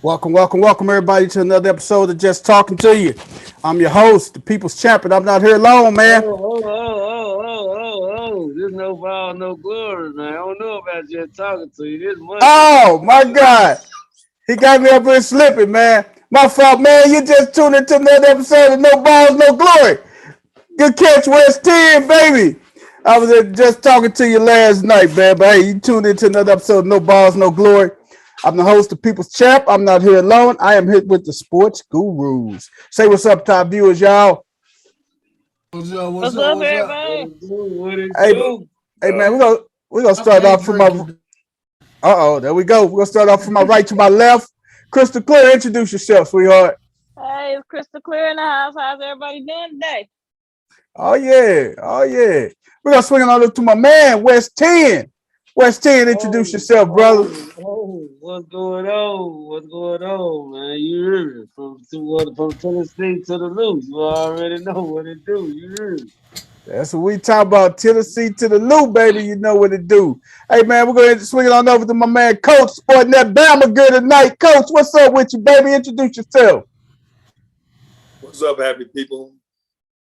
Welcome, everybody, to another episode of Just Talking to You. I'm your host, the People's Champion. I'm not here alone, man. There's no power, no glory, man. I don't know about just talking to you. This Monday. Oh, my God. He got me up here slipping, man. My fault, man. You just tuned into another episode of No Balls, No Glory. Good catch, West 10, baby. I was just talking to you last night, man. But hey, you tuned into another episode of No Balls, No Glory. I'm the host of People's Champ. I'm not here alone. I am here with the sports gurus. Say what's up, top viewers, y'all. What's up? What's What's up? up, What's up? What everybody? it do? What it Hey, do? hey, man, we're gonna I'm start day off from my. drinking. There we go. We're gonna start off from my right to my left. Crystal Clear, introduce yourself, sweetheart. Hey, it's crystal clear in the house. How's everybody doing today? Oh yeah. We're gonna swing it on up to my man, West 10. West 10, introduce yourself, brother. What's going on? What's going on, man? You heard it. From Tennessee to the loose. You already know what it do. You heard it. That's what we talk about. Tennessee to the loop, baby. You know what it do. Hey, man, we're going to swing it on over to my man, Coach, sporting that Bama good tonight. Coach, what's up with you, baby? Introduce yourself. What's up, happy people?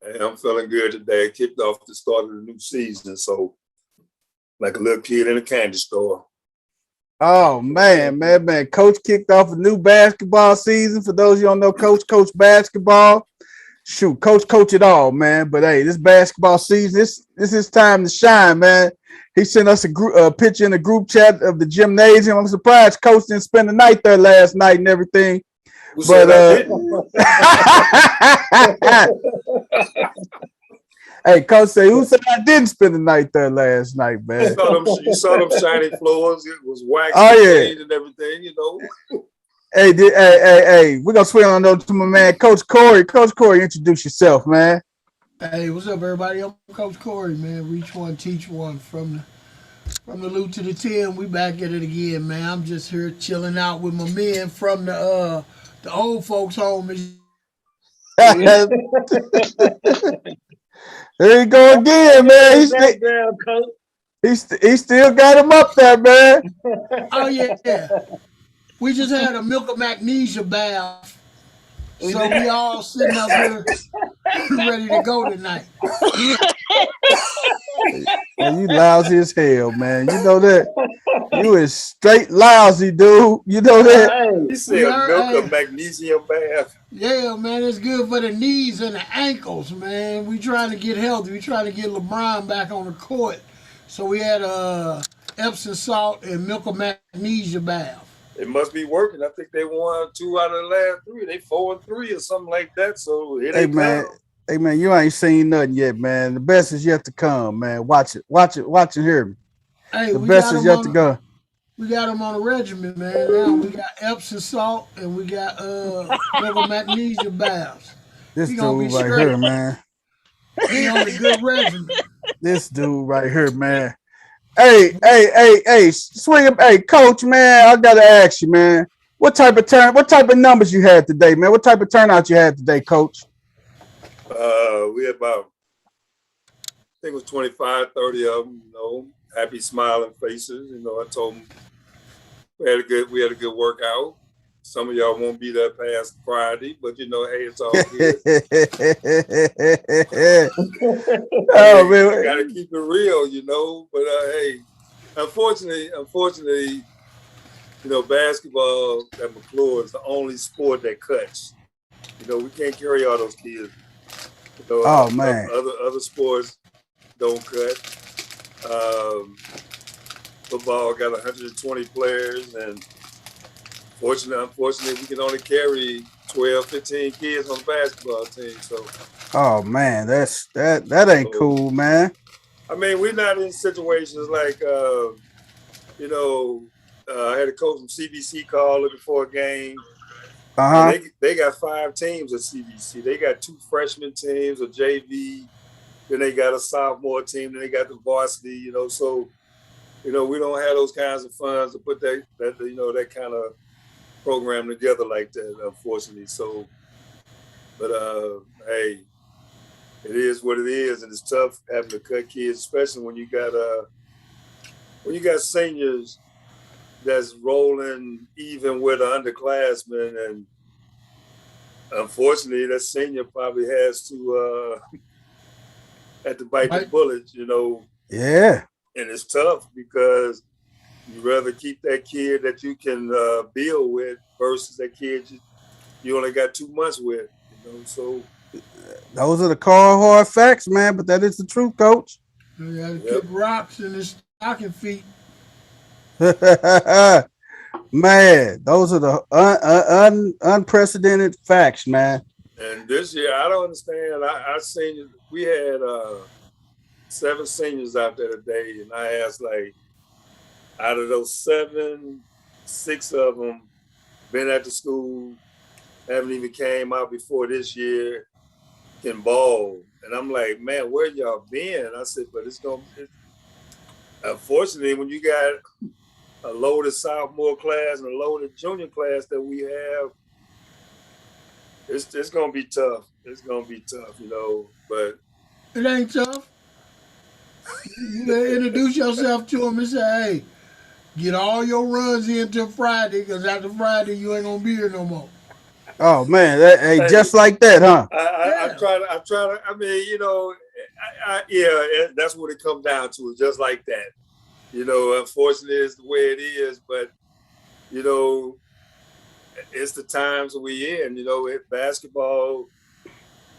Hey, I'm feeling good today. Kicked off the start of the new season, so like a little kid in a candy store. Oh, man. Coach kicked off a new basketball season. For those of you who don't know, Coach basketball. Shoot, coach it all, man. But hey, this basketball season, this is time to shine, man. He sent us a picture in the group chat of the gymnasium. I'm surprised Coach didn't spend the night there last night and everything. Who said I didn't? Hey, Coach say, who said I didn't spend the night there last night, man? You saw them shiny floors. It was waxed and everything, you know. Hey, we're gonna swing on over to my man, Coach Corey. Coach Corey, introduce yourself, man. Hey, what's up, everybody? I'm Coach Corey, man. Reach one, teach one. From the loot to the 10, we back at it again, man. I'm just here chilling out with my men from the old folks' home. There you go again, man. He still got him up there, man. Oh yeah. We just had a milk of magnesia bath. So we all sitting up here ready to go tonight. Man, you lousy as hell, man. You know that. You is straight lousy, dude. You know that. He said milk of magnesium bath. Yeah, man, it's good for the knees and the ankles, man. We trying to get healthy. We trying to get LeBron back on the court. So we had Epsom salt and milk of magnesia bath. It must be working. I think they won 2 out of the last 3. They 4-3 or something like that. So Hey man, you ain't seen nothing yet, man. The best is yet to come, man. Watch it, hear me. Hey, the best is yet to come. We got them on a regimen, man. Now we got Epsom salt and we got milk magnesia baths. This dude right here, man. He on a good regimen. This dude right here, man. Hey, swing him. Hey, Coach, man, I gotta ask you, man. What type of numbers you had today, man? What type of turnout you had today, Coach? We had about, I think it was 25, 30 of them, you know, happy smiling faces. You know, I told them we had a good workout. Some of y'all won't be there past Friday, but you know, hey, it's all good. Oh man, you gotta keep it real, you know. But hey, unfortunately, you know, basketball at McClure is the only sport that cuts. You know, we can't carry all those kids. You know, man. Other sports don't cut. Football got 120 players, and unfortunately, we can only carry 12, 15 kids on the basketball team. So, oh man, that ain't cool, man. I mean, we're not in situations like, you know, I had a coach from CBC call looking for a game. They got 5 teams at CBC. They got 2 freshman teams, a JV. Then they got a sophomore team. Then they got the varsity. You know, so you know we don't have those kinds of funds to put that you know that kind of program together like that, unfortunately. So, but hey, it is what it is, and it's tough having to cut kids, especially when you got seniors that's rolling even with an underclassman, and unfortunately, that senior probably has to have to bite the bullet, you know. Yeah. And it's tough because you rather keep that kid that you can build with versus that kid you only got 2 months with, you know. So those are the cold hard facts, man. But that is the truth, Coach. You gotta kick rocks in his stocking feet. Man, those are the unprecedented facts, man. And this year, I don't understand. I seen we had 7 seniors out there today, and I asked, like, out of those 7, 6 of them been at the school, haven't even came out before this year, can ball. And I'm like, man, where y'all been? I said, but unfortunately, when you got a loaded sophomore class and a loaded junior class that we have, it's gonna be tough. It's gonna be tough, you know. But it ain't tough. You gotta introduce yourself to them and say, hey, get all your runs in till Friday, because after Friday you ain't gonna be here no more. Oh man, hey, just like that, huh? I try to. I mean, you know, yeah, that's what it comes down to. Just like that. You know, unfortunately, it's the way it is. But you know, it's the times we in. You know, with basketball,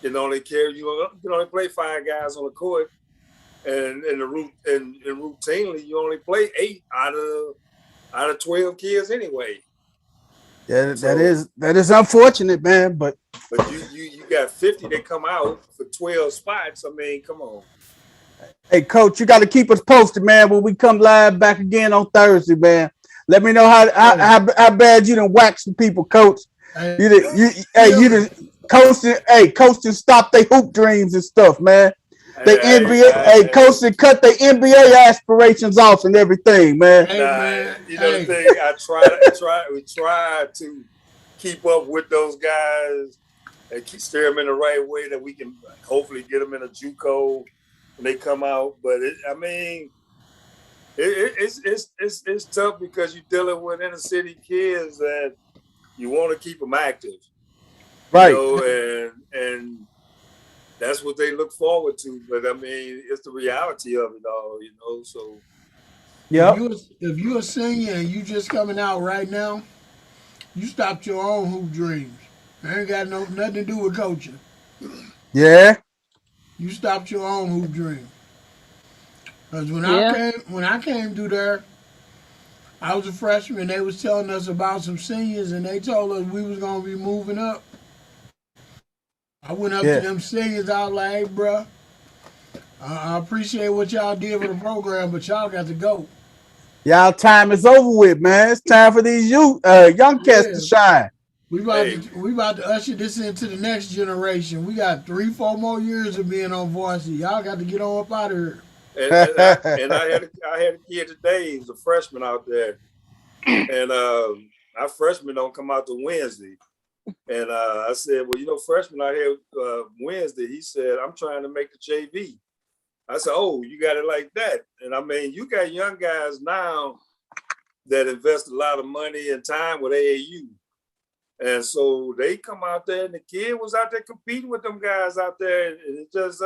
you only play 5 guys on the court, and routinely you only play 8 out of 12 kids anyway. Yeah, that is unfortunate, man. But you got 50 that come out for 12 spots. I mean, come on. Hey, Coach, you got to keep us posted, man. When we come live back again on Thursday, man. Let me know how bad you done whacked some people, Coach. Coach done stopped their hoop dreams and stuff, man. Coach done cut their NBA aspirations off and everything, man. The thing, we try to keep up with those guys and steer them in the right way that we can hopefully get them in a JUCO when they come out. But it's tough because you're dealing with inner city kids that you want to keep them active, right? You know, and that's what they look forward to. But I mean, it's the reality of it all, you know. So yeah, if you're a senior and you just coming out right now, you stopped your own hoop dreams. It ain't got nothing to do with coaching. Yeah. You stopped your own hoop dream. Because when I came through there, I was a freshman. They was telling us about some seniors, and they told us we was gonna be moving up. I went up to them seniors. I was like, "Hey, bro, I appreciate what y'all did for the program, but y'all got to go. Y'all time is over with, man. It's time for these young cats to shine. We about to usher this into the next generation. We got 3-4 more years of being on varsity. Y'all got to get on up out of here." And I had a kid today. He's a freshman out there, and our freshmen don't come out to Wednesday. And I said, well, you know, freshman out here Wednesday. He said, I'm trying to make the JV. I said, oh, you got it like that. And I mean, you got young guys now that invest a lot of money and time with AAU. And so they come out there, and the kid was out there competing with them guys out there. And it just,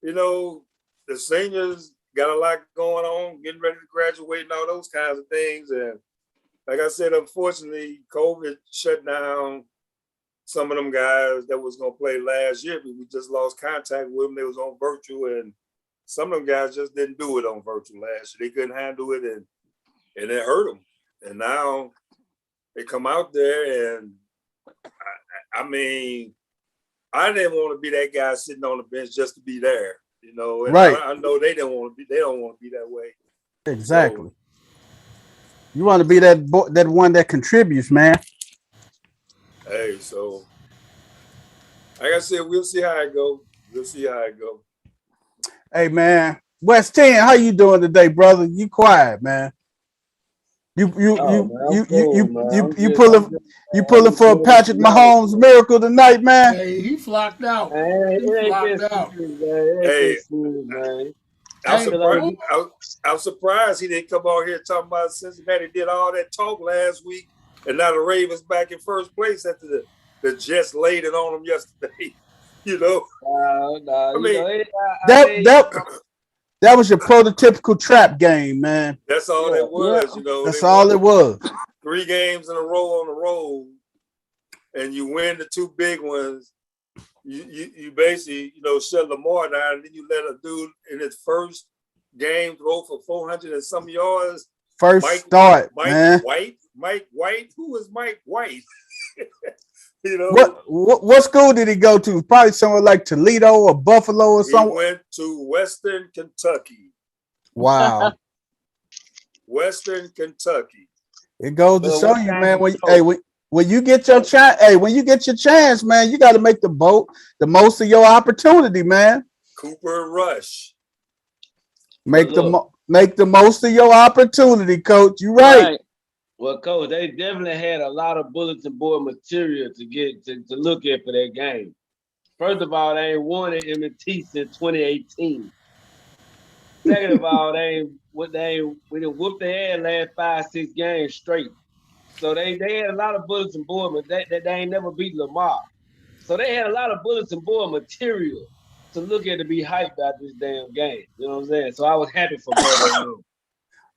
you know, the seniors got a lot going on, getting ready to graduate and all those kinds of things. And like I said, unfortunately, COVID shut down some of them guys that was going to play last year, but we just lost contact with them. They was on virtual, and some of them guys just didn't do it on virtual last year. They couldn't handle it, and it hurt them. And now they come out there, and I mean, I didn't want to be that guy sitting on the bench just to be there, you know. And right. I know they don't want to be that way. Exactly. So, you want to be that one that contributes, man. Hey, so like I said, we'll see how it goes. Hey, man, West 10, how you doing today, brother? You quiet, man. You pulling for a Patrick Mahomes miracle tonight, man. Hey, he flocked out. Hey, he flocked out. Man. I'm surprised he didn't come out here talking about Cincinnati did all that talk last week, and now the Ravens back in first place after the Jets laid it on them yesterday. You know, that was your prototypical trap game, man. That's all it was. You know, that's all it was. 3 games in a row on the road, and you win the 2 big ones. You basically, shut Lamar down, and then you let a dude in his first game throw for 400 and some yards. Mike White. Who is Mike White? What school did he go to? Probably somewhere like Toledo or Buffalo or something. He went to Western Kentucky. Wow. Western Kentucky. It goes to show you, man. When you get your chance, man, you got to make the most of your opportunity, man. Cooper Rush. Make the most of your opportunity, Coach. You right. Well, Coach, they definitely had a lot of bulletin board material to get to look at for that game. First of all, they ain't won at M&T since 2018. Second of all, we done whooped their ass last 5-6 games straight. So they had a lot of bulletin board, but they ain't never beat Lamar. So they had a lot of bulletin board material to look at to be hyped about this damn game. You know what I'm saying? So I was happy for both.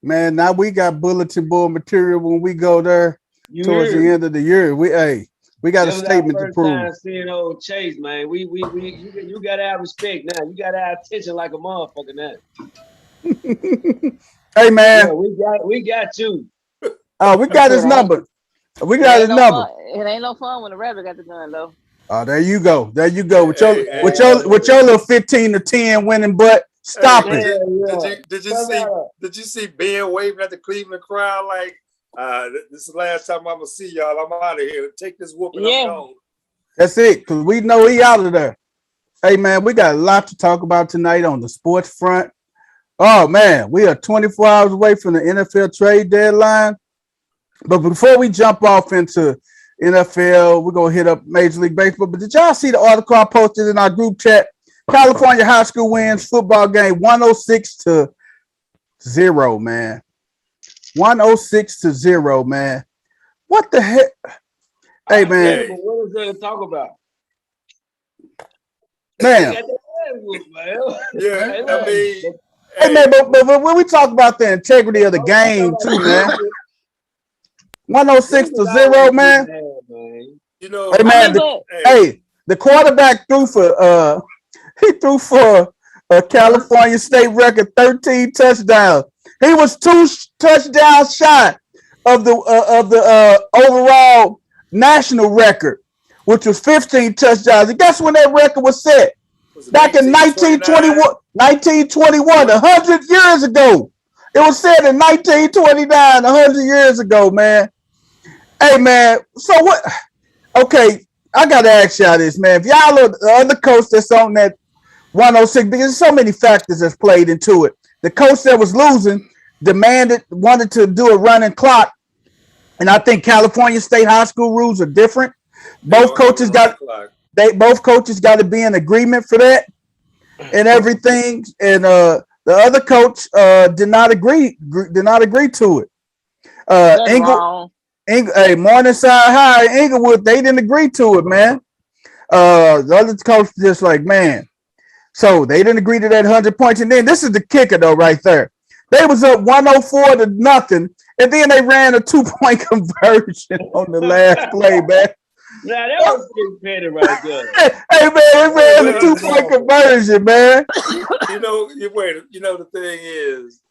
Man, now we got bulletin board material when we go there towards the end of the year. We got a statement to prove. Time seeing old Chase, man. You got our respect now. You got our attention like a motherfucker now. Hey, man. Yeah, we got you. We got his number. We got his number. It ain't no fun when the rabbit got the gun, though. Oh, there you go. With your little 15-10 winning butt. Stop it. Did you see Ben waving at the Cleveland crowd like, this is the last time I'm gonna see y'all. I'm out of here. Take this whooping. I'm That's it, because we know he out of there. Hey, man, we got a lot to talk about tonight on the sports front. Oh, man, we are 24 hours away from the NFL trade deadline. But before we jump off into NFL, we're going to hit up Major League Baseball. But did y'all see the article I posted in our group chat? California high school wins football game 106-0, man. 106-0, man. What the heck? Hey, man. What is there to talk about? Man. Yeah, I mean. Hey, man, but when we talk about the integrity of the game, too, man. 106-0, man. Hey, man. The quarterback threw for a California State record 13 touchdowns. He was 2 touchdowns shy of the overall national record, which was 15 touchdowns. And guess when that record was set? Back in 1921, 100 years ago. It was set in 1929, 100 years ago, man. Hey, man, so what? Okay, I got to ask y'all this, man. If y'all are the other coach that's on that 106, because there's so many factors that's played into it. The coach that was losing wanted to do a running clock, and I think California State high school rules are different. Both coaches got to be in agreement for that and everything. And the other coach did not agree to it. Morningside High, Inglewood, they didn't agree to it, man. The other coach just like, man. So they didn't agree to that 100 points. And then this is the kicker, though, right there. They was up 104-0, and then they ran a 2-point conversion on the last play, man. Nah, that was getting petty right there. Hey, man, they ran a 2-point conversion, man. The thing is,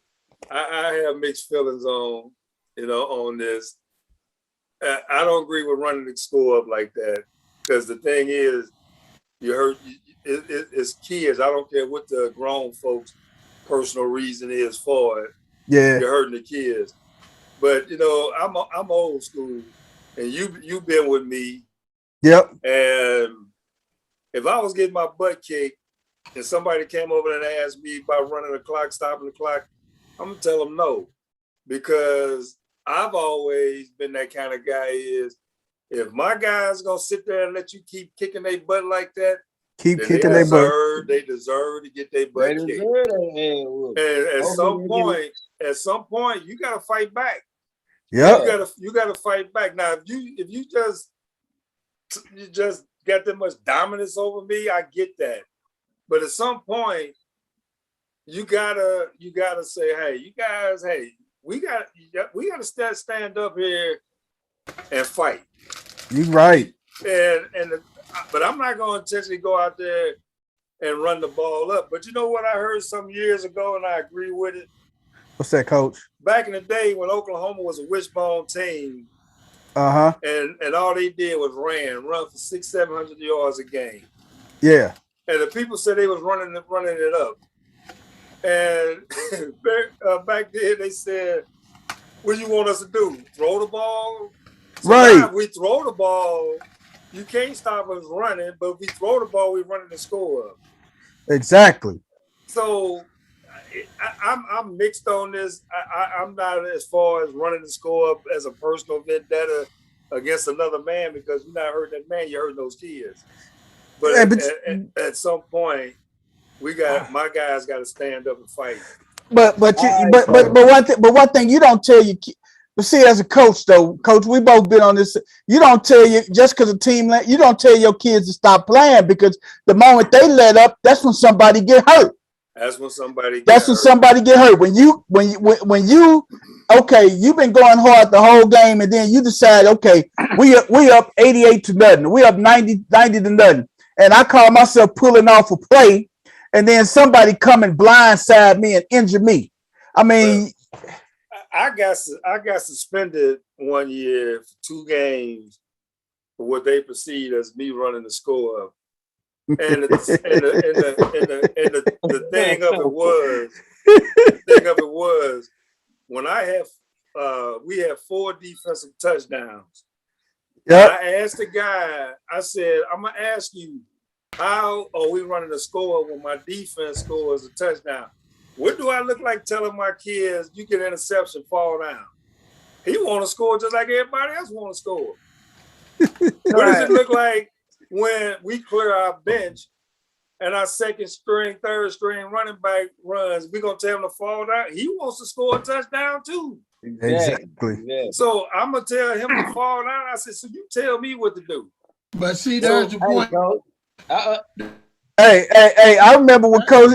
I have mixed feelings on this. I don't agree with running the score up like that, because the thing is, it's kids. I don't care what the grown folks' personal reason is for it. Yeah, you're hurting the kids. But I'm old school, and you've been with me. Yep. And if I was getting my butt kicked, and somebody came over and asked me about running the clock, stopping the clock, I'm gonna tell them no, because I've always been that kind of guy. Is if my guy's gonna sit there and let you keep kicking their butt like that, Keep kicking their butt. They deserve to get their butt kicked. And at some point, you gotta fight back. Yeah. You gotta fight back. Now, if you just got that much dominance over me, I get that. But at some point, you gotta say, hey, you guys, we gotta stand up here and fight. You're right. But I'm not gonna intentionally go out there and run the ball up. But you know what I heard some years ago, and I agree with it. What's that, Coach? Back in the day when Oklahoma was a wishbone team, and all they did was run for 600-700 yards a game. Yeah. And the people said they was running it up. And back then they said, "What do you want us to do? Throw the ball?" So right. If we throw the ball, you can't stop us running. But if we throw the ball, we're running the score up. Exactly. So I'm mixed on this. I'm not as far as running the score up as a personal vendetta against another man, because you're not hurting that man, you're hurting those kids. But at some point, my guys got to stand up and fight. But one thing you don't tell your kids. But see, as a coach, though, Coach, we both been on this. You don't tell just because a team, you don't tell your kids to stop playing, because the moment they let up, that's when somebody get hurt. That's when somebody get hurt. When you okay, you've been going hard the whole game, and then you decide, okay, we up 88-0. We up 90-0. And I call myself pulling off a play, and then somebody come and blindside me and injure me. I mean, I got suspended one year for 2 games for what they perceived as me running the score up. And the thing of it was when we had 4 defensive touchdowns. Yep. I asked the guy, I said, I'm gonna ask you, how are we running the score when my defense scores a touchdown? What do I look like telling my kids you get an interception, fall down? He want to score just like everybody else want to score. What does it look like when we clear our bench and our second string, third string running back runs? We gonna tell him to fall down? He wants to score a touchdown too. Exactly. Yeah. So I'm gonna tell him to fall down. I said, so you tell me what to do. But see, there's the point. Hey, I remember when Coach,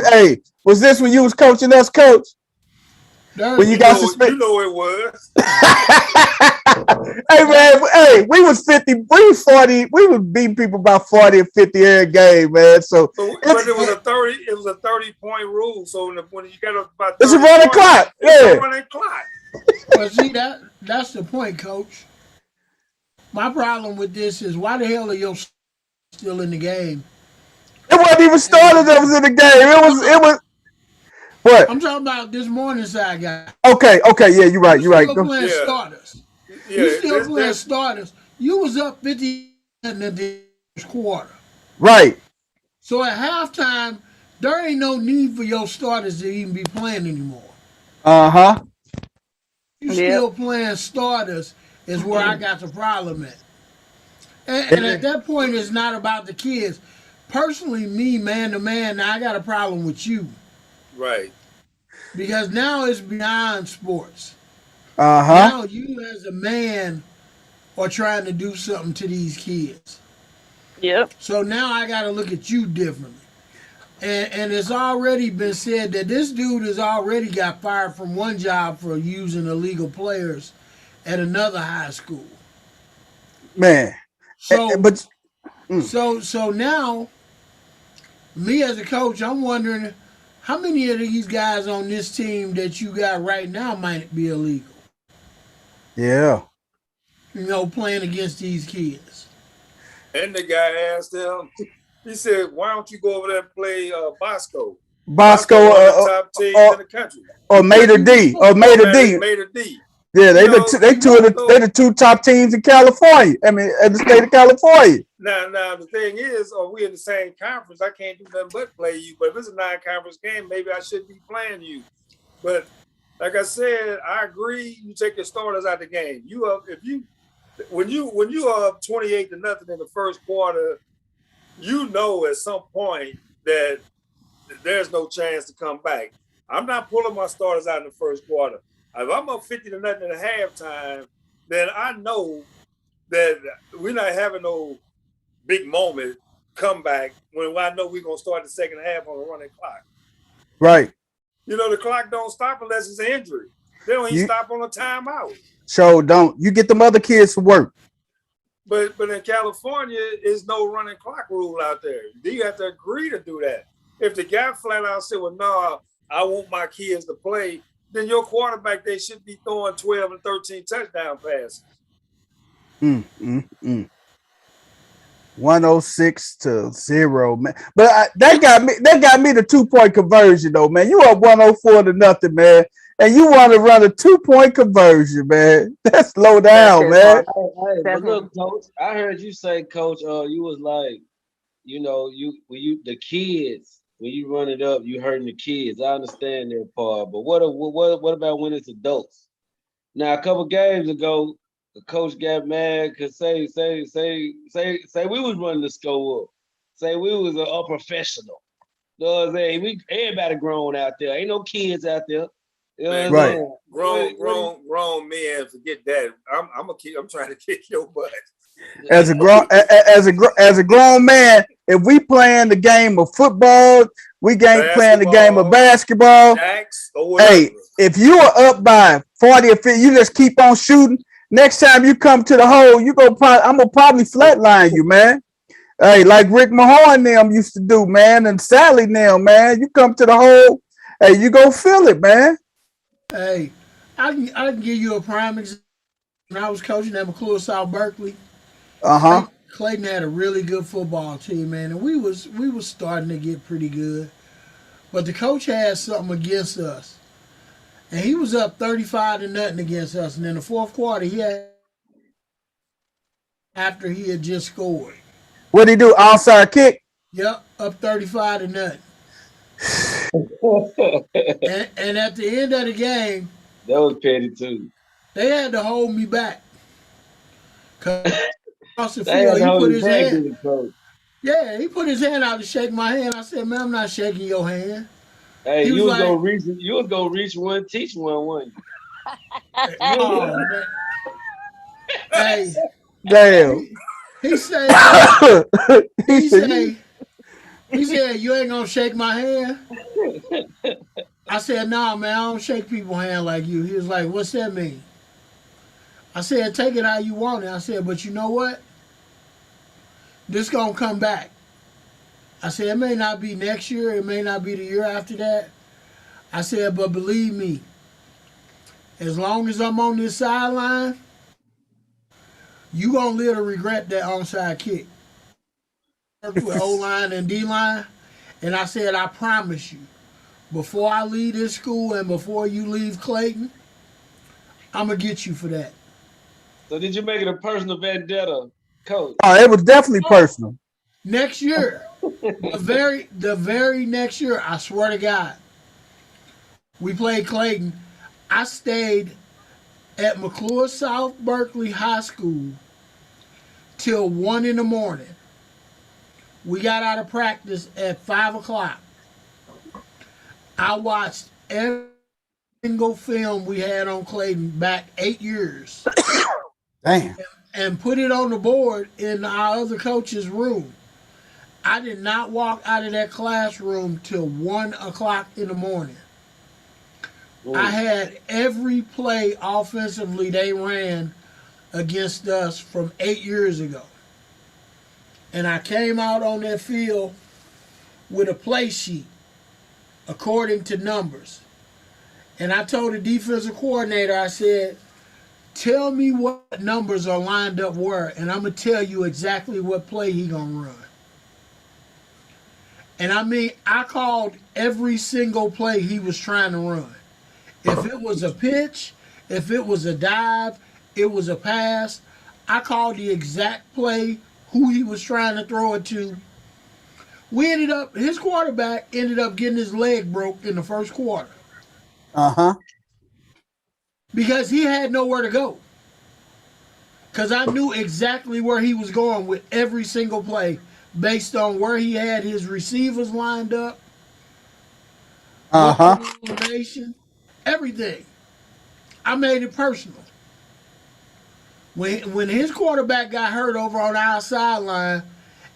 was this when you was coaching us, Coach? When you got suspended? You know it was. Hey, man, we was 50, we was 40, we was beating people by 40 and 50 every game, man. So but it was a 30-point rule. So when you got about 30 it's a running clock. Yeah. A running clock. But see, that's the point, Coach. My problem with this is, why the hell are you still in the game? It wasn't even started that was in the game. It was what? I'm talking about this Morningside guy. Okay, yeah, you're right. You're playing starters. Yeah, you still playing starters. You was up 50 in the first quarter. Right. So at halftime, there ain't no need for your starters to even be playing anymore. Uh-huh. You still playing starters is where I got the problem at. And at that point, it's not about the kids. Personally, me, man to man, now I got a problem with you. Right. Because now it's beyond sports. Uh-huh. Now you as a man are trying to do something to these kids. Yep. So now I got to look at you differently. And it's already been said that this dude has already got fired from one job for using illegal players at another high school. Man. So now, me as a coach, I'm wondering how many of these guys on this team that you got right now might be illegal. Yeah. You know, playing against these kids. And the guy asked him, he said, why don't you go over there and play Bosco? Bosco, top team in the country. Or Mater D. Mater D. Yeah, they the 2 top teams in California. I mean, in the state of California. Now the thing is, are we in the same conference? I can't do nothing but play you. But if it's a non-conference game, maybe I shouldn't be playing you. But like I said, I agree. You take your starters out of the game. When you are up 28-0 in the first quarter, you know at some point that there's no chance to come back. I'm not pulling my starters out in the first quarter. If I'm up 50-0 at halftime, then I know that we're not having no big moment comeback when I know we're going to start the second half on a running clock. Right. You know, the clock don't stop unless it's an injury. They don't even stop on a timeout. So don't. You get them other kids to work. But in California, there's no running clock rule out there. You have to agree to do that. If the guy flat out said, well, no, I want my kids to play, then your quarterback, they should be throwing 12 and 13 touchdown passes. 106-0, man. But that got me the 2-point conversion, though, man. You up 104-0, man. And you want to run a 2-point conversion, man. That's low down, man. Hey, but look, Coach, I heard you say, Coach, you was like, you know, the kids, when you run it up, you hurting the kids. I understand that part, but what about when it's adults? Now, a couple games ago, the coach got mad because say we was running the score up. Say we was a professional. You know what I'm saying? Everybody grown out there. Ain't no kids out there. You know what I'm saying? Grown men, forget that. I'm trying to kick your butt. As a grown man, if we playing the game of football, playing the game of basketball. Hey, if you are up by 40 or 50, you just keep on shooting. Next time you come to the hole, I'm gonna probably flatline you, man. Hey, like Rick Mahorn them used to do, man, and Sally them, man. You come to the hole, hey, you go feel it, man. Hey, I can give you a prime example. When I was coaching at McClure South Berkeley, Clayton had a really good football team, man, and we was starting to get pretty good. But the coach had something against us. And he was up 35-0 against us. And in the fourth quarter, after he had just scored. What'd he do? Outside kick? Yep, up 35-0. and at the end of the game, that was petty too. They had to hold me back. Cause across the field, he put his hand. Yeah, he put his hand out to shake my hand. I said, "Man, I'm not shaking your hand." Hey, you was gonna reach one, teach one, wasn't you? Oh, man. Hey, damn. He said, "You ain't gonna shake my hand." I said, "Nah, man, I don't shake people's hand like you." He was like, "What's that mean?" I said, "Take it how you want it." I said, "But you know what? This gonna come back." I said, "It may not be next year. It may not be the year after that." I said, "But believe me, as long as I'm on this sideline, you gonna live to regret that onside kick." With O-line and D-line. And I said, "I promise you, before I leave this school and before you leave Clayton, I'm going to get you for that." So did you make it a personal vendetta, Coach? Oh, it was definitely personal. Next year, the very next year, I swear to God, we played Clayton. I stayed at McClure South Berkeley High School till 1 in the morning. We got out of practice at 5 o'clock. I watched every single film we had on Clayton back 8 years. Damn. And put it on the board in our other coach's room. I did not walk out of that classroom till 1 o'clock in the morning. Ooh. I had every play offensively they ran against us from 8 years ago. And I came out on that field with a play sheet according to numbers. And I told the defensive coordinator, I said, "Tell me what numbers are lined up where, and I'm going to tell you exactly what play he going to run." And I mean, I called every single play he was trying to run. If it was a pitch, if it was a dive, it was a pass, I called the exact play, who he was trying to throw it to. His quarterback ended up getting his leg broke in the first quarter. Because he had nowhere to go. Because I knew exactly where he was going with every single play based on where he had his receivers lined up, Uh-huh. what formation, everything. I made it personal. When his quarterback got hurt over on our sideline,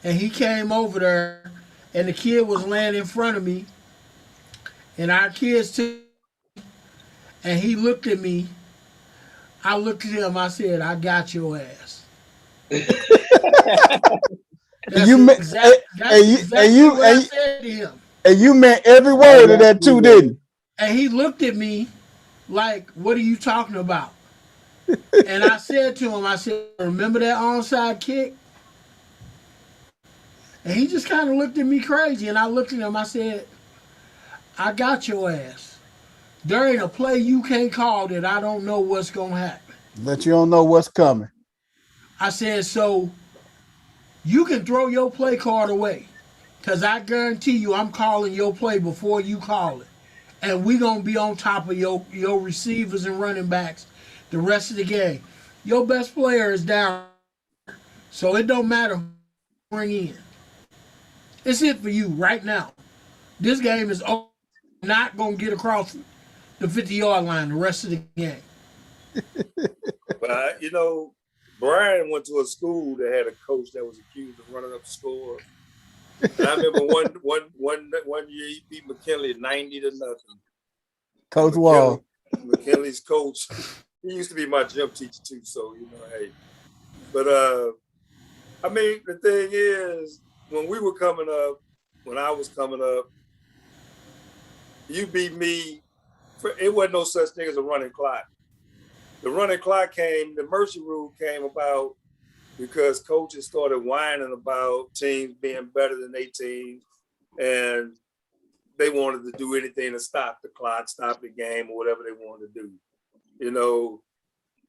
and he came over there, and the kid was laying in front of me, and our kids took, and he looked at me. I looked at him. I said, "I got your ass." That's You meant exactly what I said to him. and you meant every word of that too, didn't you? And he looked at me like, "What are you talking about?" And I said to him, I said, "Remember that onside kick?" And he just kind of looked at me crazy. And I looked at him. I said, "I got your ass. There ain't a play you can't call that I don't know what's going to happen." But you don't know what's coming. I said, "So you can throw your play card away, because I guarantee you I'm calling your play before you call it. And we going to be on top of your receivers and running backs the rest of the game. Your best player is down, so it don't matter who you bring in. It's it for you right now. This game is not going to get across the 50-yard line the rest of the game." But you know, Brian went to a school that had a coach that was accused of running up scores. And I remember one year he beat McKinley 90-0. Coach Wall. McKinley's coach. He used to be my gym teacher too, so you know, hey. But I mean, the thing is, when we were coming up, when I was coming up, you beat me. It wasn't no such thing as a running clock. The running clock came, the mercy rule came about because coaches started whining about teams being better than their teams, and they wanted to do anything to stop the clock, stop the game, or whatever they wanted to do, you know.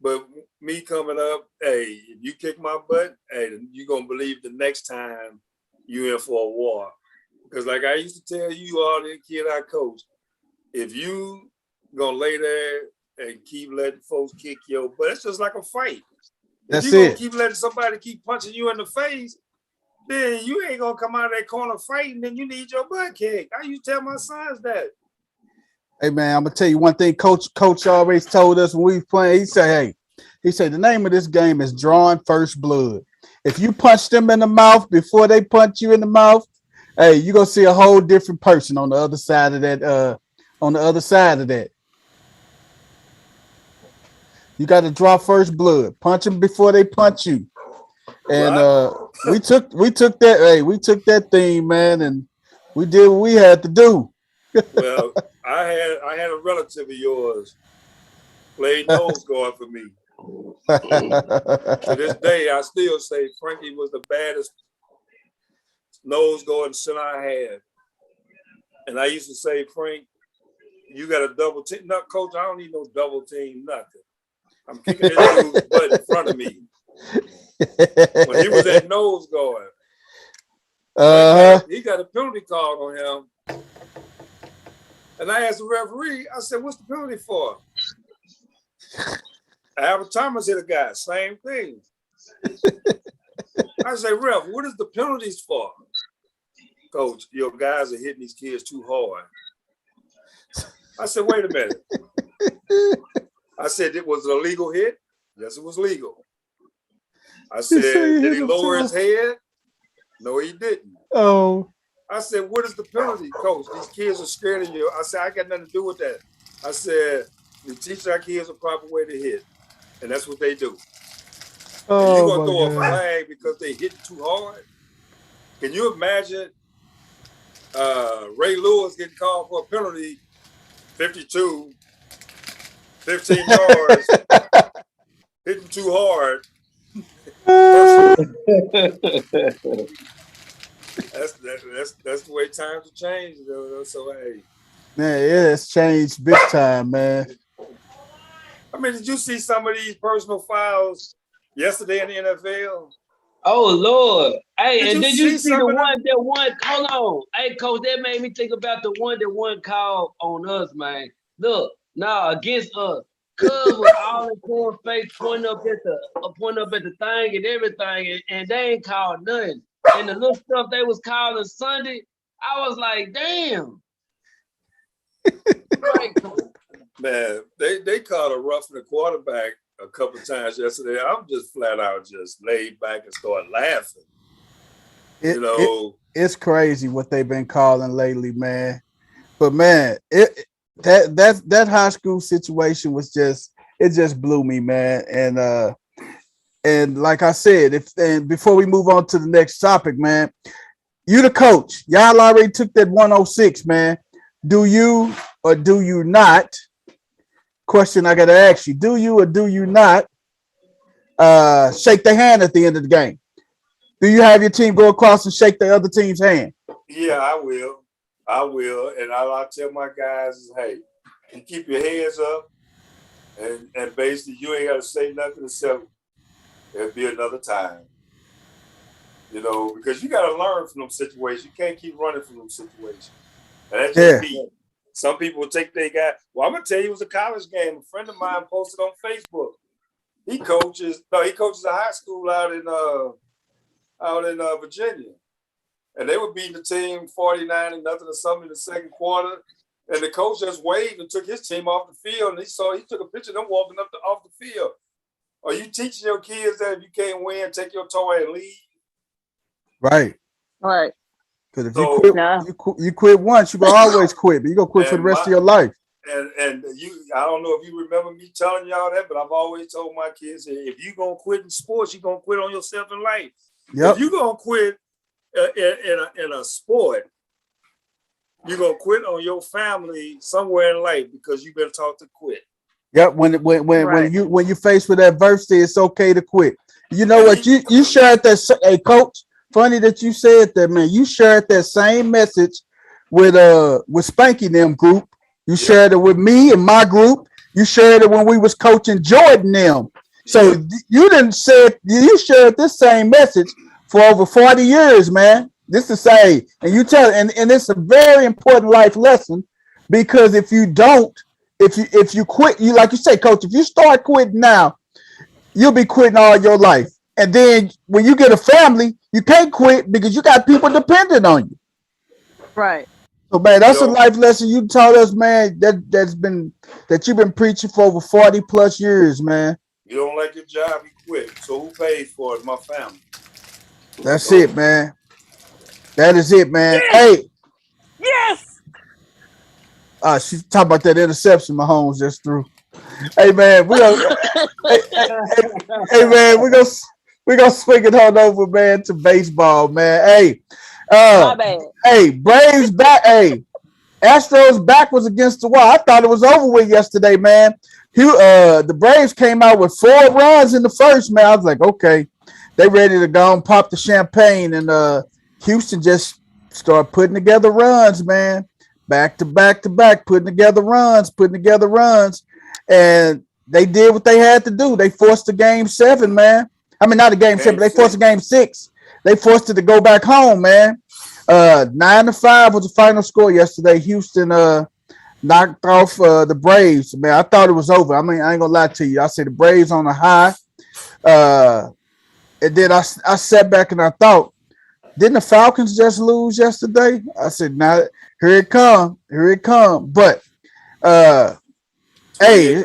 But me coming up, hey, if you kick my butt, hey, you're going to believe the next time you in for a war. Because like I used to tell you all the kid I coach, if you going to lay there and keep letting folks kick your butt, it's just like a fight. That's if you're going it. to keep letting somebody keep punching you in the face, then you ain't going to come out of that corner fighting, then you need your butt kicked. I used to tell my sons that. Hey, man, I'm going to tell you one thing Coach always told us when we was playing. He said, the name of this game is drawing first blood. If you punch them in the mouth before they punch you in the mouth, hey, you're going to see a whole different person on the other side of that. You got to draw first blood. Punch them before they punch you. And we took that. Hey, we took that thing, man, and we did what we had to do. Well, I had a relative of yours played nose guard for me. To this day, I still say Frankie was the baddest nose guard center I had. And I used to say, Frank, you got a double team. No, coach, I don't need no double team, nothing. I'm kicking this dude's butt in front of me. When he was at nose guard, he got a penalty called on him. And I asked the referee, I said, what's the penalty for? Albert Thomas hit a guy, same thing. I say, ref, what is the penalties for? Coach, your guys are hitting these kids too hard. I said, wait a minute. I said, it was an illegal hit? Yes, it was legal. I said, did he lower his head? No, he didn't. Oh. I said, what is the penalty, coach? These kids are scared of you. I said, I got nothing to do with that. I said, we teach our kids a proper way to hit. And that's what they do. Oh, and you're going to throw a flag because they hit too hard? Can you imagine Ray Lewis getting called for a penalty, 52, 15 yards, hitting too hard? That's the way times have changed. So hey, man, yeah, it's changed big time, man. I mean, did you see some of these personal fouls yesterday in the NFL? Oh Lord! Hey, did you see the one them? that one? Hold on, hey, coach, that made me think about the one that one called on us, man. Look, against us. Cuz was all in corn face, pointing up at the thing and everything, and they ain't called nothing. and the little stuff they was calling Sunday, I was like, damn. Man, they called a roughing the quarterback a couple of times yesterday. I'm just flat out just laid back and started laughing. It's crazy what they've been calling lately, man. But man, that high school situation was just blew me, man. And like I said, and before we move on to the next topic, man, you the coach. Y'all already took that 106, man. Do you or do you not? Question I gotta ask you: do you or do you not shake their hand at the end of the game? Do you have your team go across and shake the other team's hand? Yeah, I will. And I'll tell my guys is, hey, you keep your hands up, and basically you ain't got to say nothing except there'll be another time. Because you got to learn from them situations. You can't keep running from them situations. And that's just me. Some people take their guy. Well, I'm gonna tell you, it was a college game. A friend of mine posted on Facebook. He coaches a high school out in Virginia, and they were beating the team 49-0 or something in the second quarter. And the coach just waved and took his team off the field. And he took a picture of them walking off the field. Are you teaching your kids that if you can't win, take your toy and leave? Right. Because if you quit once, you gonna always quit. But you gonna quit for the rest of your life. And I don't know if you remember me telling y'all that, but I've always told my kids, if you gonna quit in sports, you gonna quit on yourself in life. Yep. If you gonna quit in a sport, you're gonna quit on your family somewhere in life because you've been taught to quit. Yep. When you faced with adversity, it's okay to quit. You know what? You shared that. Hey, coach. Funny that you said that, man. You shared that same message with Spanky them group. You shared it with me and my group. You shared it when we was coaching Jordan them. So you shared this same message for over 40 years, man. This is say, and you tell, and it's a very important life lesson, because if you quit, you like you say, coach, if you start quitting now, you'll be quitting all your life. And then when you get a family, you can't quit because you got people dependent on you. Right. So man, that's a life lesson you taught us, man. That you've been preaching for over 40 plus years, man. You don't like your job, you quit. So who pays for it? My family. That's it, man. That is it, man. Yes! Hey. Yes. She's talking about that interception Mahomes just threw. Hey man, we're gonna swing it on over, man, to baseball, man. Hey, my bad. Hey, Braves back. Hey, Astros back was against the wall. I thought it was over with yesterday, man. The Braves came out with 4 runs in the first, man. I was like, okay, they ready to go and pop the champagne, and Houston just started putting together runs, man. Back to back, putting together runs, and they did what they had to do. They forced the game 7, man. I mean, not a game 7, but they forced the game 6. They forced it to go back home, man. 9-5 was the final score yesterday. Houston knocked off the Braves. Man, I thought it was over. I mean, I ain't gonna lie to you. I said the Braves on a high. And then I sat back and I thought, didn't the Falcons just lose yesterday? I said, nah, here it come. But hey,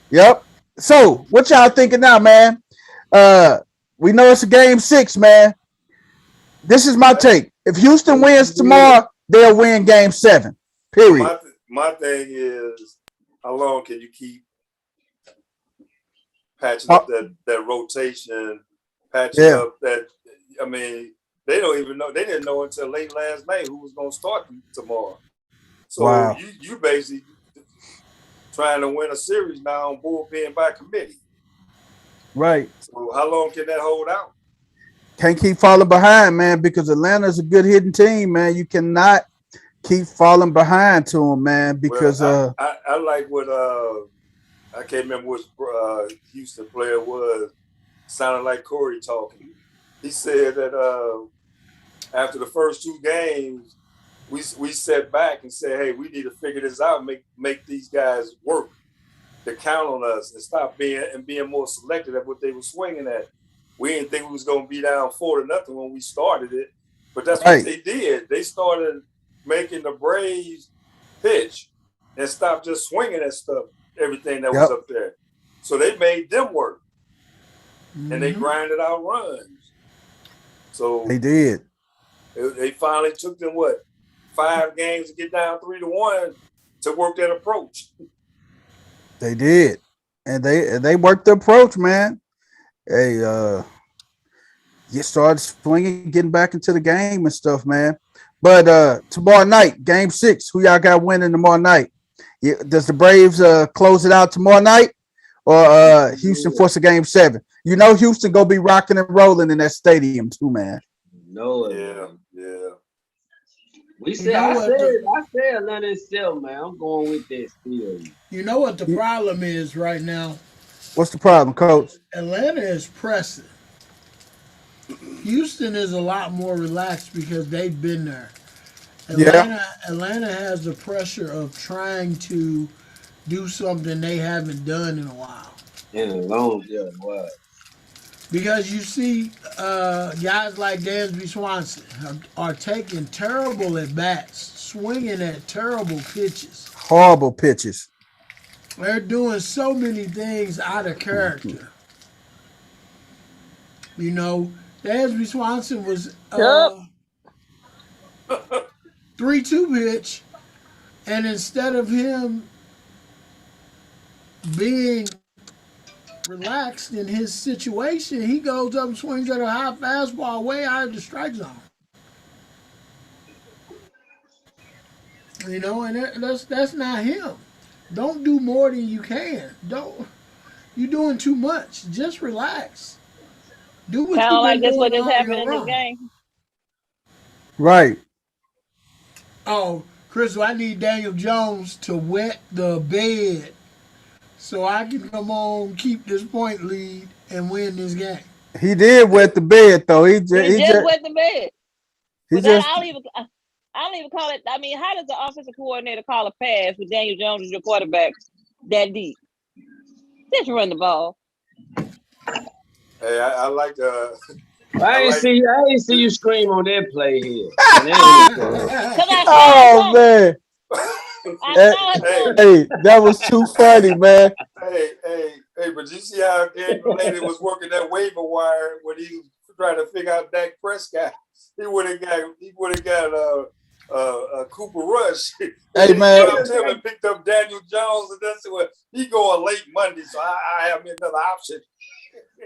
yep. So what y'all thinking now, man? We know it's a game 6, man. This is my take. If Houston wins tomorrow, they'll win game 7. Period. My thing is, how long can you keep patching up that rotation, patching up that? I mean, they don't even know. They didn't know until late last night who was going to start tomorrow. So you basically trying to win a series now on bullpen by committee. Right. So how long can that hold out? Can't keep falling behind, man, because Atlanta's a good hitting team, man. You cannot keep falling behind to them, man, because I like what I can't remember which Houston player was. Sounded like Corey talking. He said that after the first 2 games, we sat back and said, hey, we need to figure this out, make these guys work to count on us and stop being more selective at what they were swinging at. we didn't think we was gonna be down 4-0 when we started it, but that's what they did. They started making the Braves pitch and stop just swinging at stuff, everything that was up there. So they made them work, and they grinded out runs. So they did. They finally took them 5 games to get down 3-1 to work that approach. They did, and they worked the approach, man. Hey, you started swinging, getting back into the game and stuff, man. But tomorrow night, Game 6, who y'all got winning tomorrow night? Does the Braves close it out tomorrow night, or Houston force a Game 7? You know Houston gonna be rocking and rolling in that stadium too, man. No, yeah. I said Atlanta still, man. I'm going with that still. You know what the problem is right now? What's the problem, Coach? Atlanta is pressing. Houston is a lot more relaxed because they've been there. Atlanta has the pressure of trying to do something they haven't done in a while. In a long while. Because you see guys like Dansby Swanson are taking terrible at-bats, swinging at terrible pitches. Horrible pitches. They're doing so many things out of character. You know, Dansby Swanson was 3-2 pitch, and instead of him being relaxed in his situation, he goes up and swings at a high fastball way out of the strike zone. You know, and that's not him. Don't do more than you can. You're doing too much. Just relax. Do what Kind of like that's what just just happened in this game. Right. Oh, Crystal, I need Daniel Jones to wet the bed so I can come on, keep this point lead, and win this game. He did wet the bed, though. He just wet the bed. I don't even call it. I mean, how does the offensive coordinator call a pass with Daniel Jones as your quarterback that deep? Just run the ball. Hey, I like the. I ain't see you scream on that play here. Oh man! Hey, that was too funny, man. Hey! But you see how Daniel Lady was working that waiver wire when he was trying to figure out Dak Prescott. He would have got Cooper Rush. Hey man, dropped him and picked up Daniel Jones, and that's what he going late Monday, so I have another option.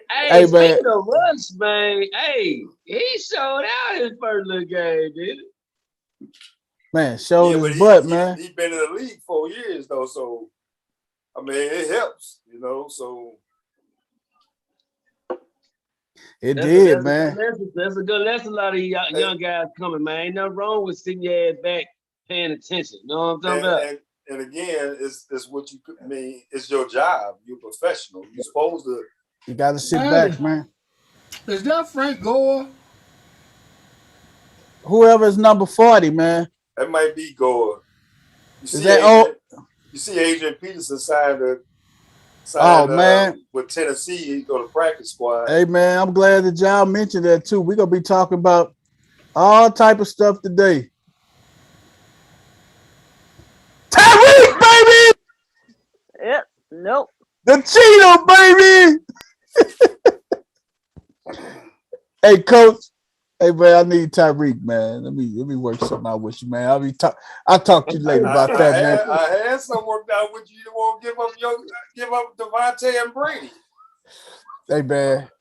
Hey, speaking of Rush, man, hey, he showed out his first little game, didn't he? Man, showed his butt, man. He's been in the league 4 years, though, so, I mean, it helps, you know, so. That's did, man. That's a good lesson. A lot of young guys coming, man. Ain't nothing wrong with sitting your ass back paying attention. You know what I'm talking about? And again, it's what you mean. It's your job. You're a professional. You're supposed to. You got to sit back, man. Is that Frank Gore? Whoever's number 40, man. That might be Gore. You see Adrian Peterson signed man. With Tennessee. He go to practice squad. Hey, man, I'm glad that y'all mentioned that, too. We're going to be talking about all type of stuff today. Tyreek, baby! Yep. Nope. The Cheeto, baby! Hey, Coach. Hey, man, I need Tyreek, man. Let me work something out with you, man. I'll talk to you later about that, man. I had something worked out with you. You won't give up Devontae and Brady.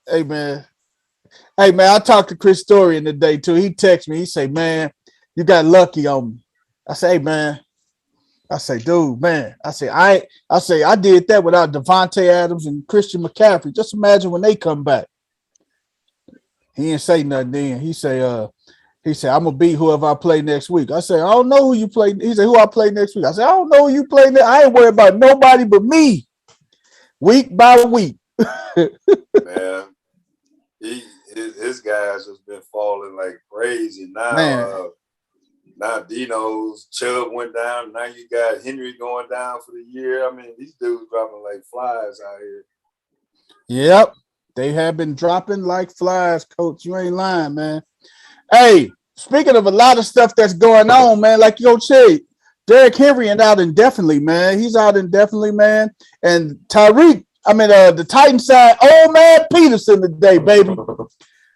Hey, man. I talked to Chris Story today, too. He texted me. He say, man, you got lucky on me. I say, hey, man. I say, dude, man. I say, I did that without Devontae Adams and Christian McCaffrey. Just imagine when they come back. He didn't say nothing then. He said, I'm gonna beat whoever I play next week. I said, I don't know who you play. He said, who I play next week? I said, I don't know who you play next. I ain't worried about nobody but me. Week by week. Man, his guys just been falling like crazy now. Man. Now Dino's Chubb went down. Now you got Henry going down for the year. I mean, these dudes dropping like flies out here. Yep. They have been dropping like flies, Coach. You ain't lying, man. Hey, speaking of a lot of stuff that's going on, man, like Coach said, Derrick Henry and out indefinitely, man. He's out indefinitely, man. And the Titans signed old man Peterson today, baby.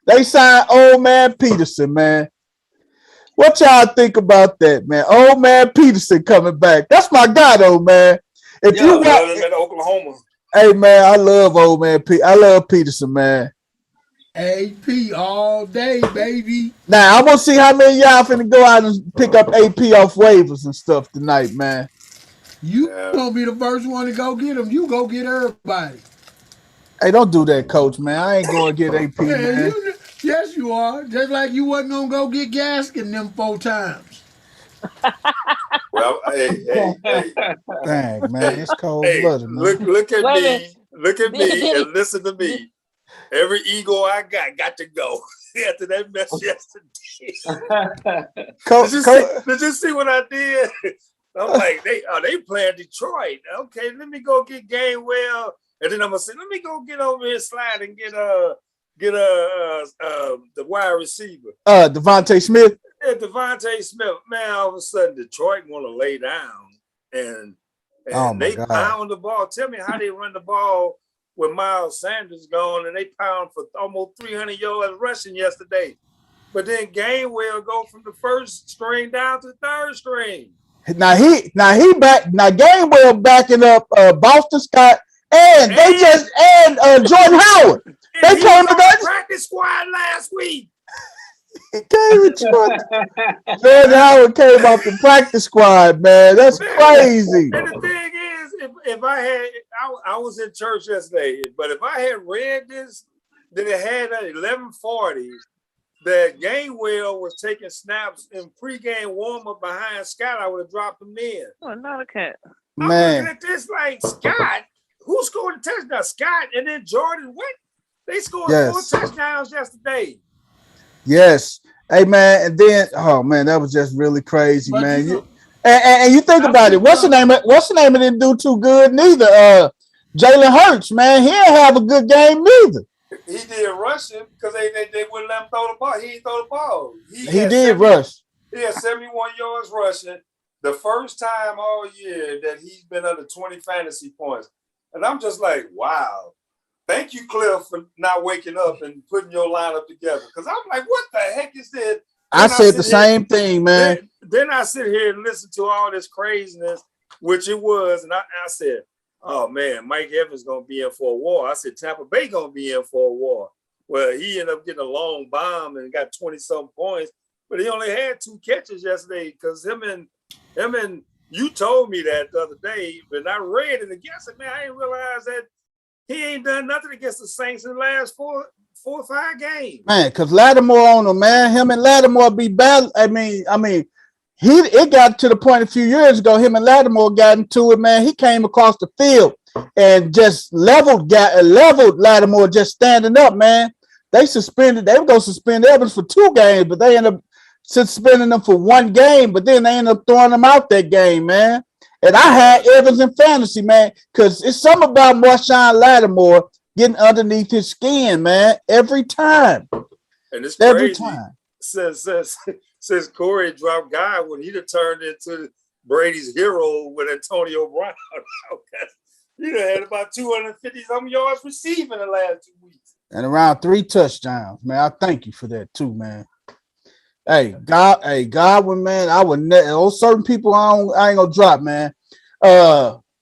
They signed old man Peterson, man. What y'all think about that, man? Old man Peterson coming back. That's my guy, though, man. If you want him in Oklahoma. Hey, man, I love old man I love Peterson, man. AP all day, baby. Now, I'm going to see how many y'all finna go out and pick up AP off waivers and stuff tonight, man. You gonna be the first one to go get him. You go get everybody. Hey, don't do that, Coach, man. I ain't going to get AP, man. Yes, you are. Just like you wasn't gonna go get Gaskin them 4 times. Well, hey. Dang, man, it's cold-blooded, man. Look at me and listen to me. Every ego I got to go after that mess yesterday. Did you see what I did? I'm like, they playing Detroit. Okay, let me go get Gainwell, and then I'm gonna say, let me go get over here, slide and get the wide receiver. Devontae Smith. Yeah, Devontae Smith. Man, all of a sudden Detroit want to lay down and they pound the ball. Tell me how they run the ball with Miles Sanders gone, and they pound for almost 300 yards rushing yesterday. But then Gainwell go from the first string down to the third string. Now Gainwell backing up Boston Scott and Jordan Howard. They came to the practice squad last week. Jordan Howard came off the practice squad, man. That's crazy. And the thing is, if I was in church yesterday, but if I had read this, then it had at 11:40 that Gainwell was taking snaps in pregame warm-up behind Scott, I would have dropped him in. Oh, not a cat. I'm looking at this like, Scott, who scored a touchdown? Scott and then Jordan, what? They scored 4 touchdowns yesterday. Yes. Hey, man, and then, oh, man, that was just really crazy, but man. And you think about it. What's the name of didn't do too good neither. Jalen Hurts, man, he didn't have a good game neither. He did rushing because they wouldn't let him throw the ball. He didn't throw the ball. He did rush. He had 71 yards rushing. The first time all year that he's been under 20 fantasy points. And I'm just like, wow. Thank you, Cliff, for not waking up and putting your lineup together. Because I'm like, what the heck is this? I said the same thing, man. Then I sit here and listen to all this craziness, which it was. And I said, oh, man, Mike Evans going to be in for a war. I said, Tampa Bay going to be in for a war. Well, he ended up getting a long bomb and got 20-something points. But he only had 2 catches yesterday because him and you told me that the other day. But I read it again. I said, man, I didn't realize that he ain't done nothing against the Saints in the last 4 or 5 games. Man, because Lattimore on him, man. Him and Lattimore be bad. I mean, it got to the point a few years ago, him and Lattimore got into it, man. He came across the field and just leveled Lattimore just standing up, man. They were going to suspend Evans for 2 games, but they ended up suspending them for 1 game, but then they ended up throwing him out that game, man. And I had Evans in fantasy, man, because it's something about Marshawn Lattimore getting underneath his skin, man, every time. And it's every crazy. Time. Since Corey dropped Guy when he'd have turned into Brady's hero with Antonio Brown. He'd have had about 250-some yards receiving the last 2 weeks. And around 3 touchdowns, man. I thank you for that too, man. Godwin, man. I would those certain people I ain't gonna drop, man.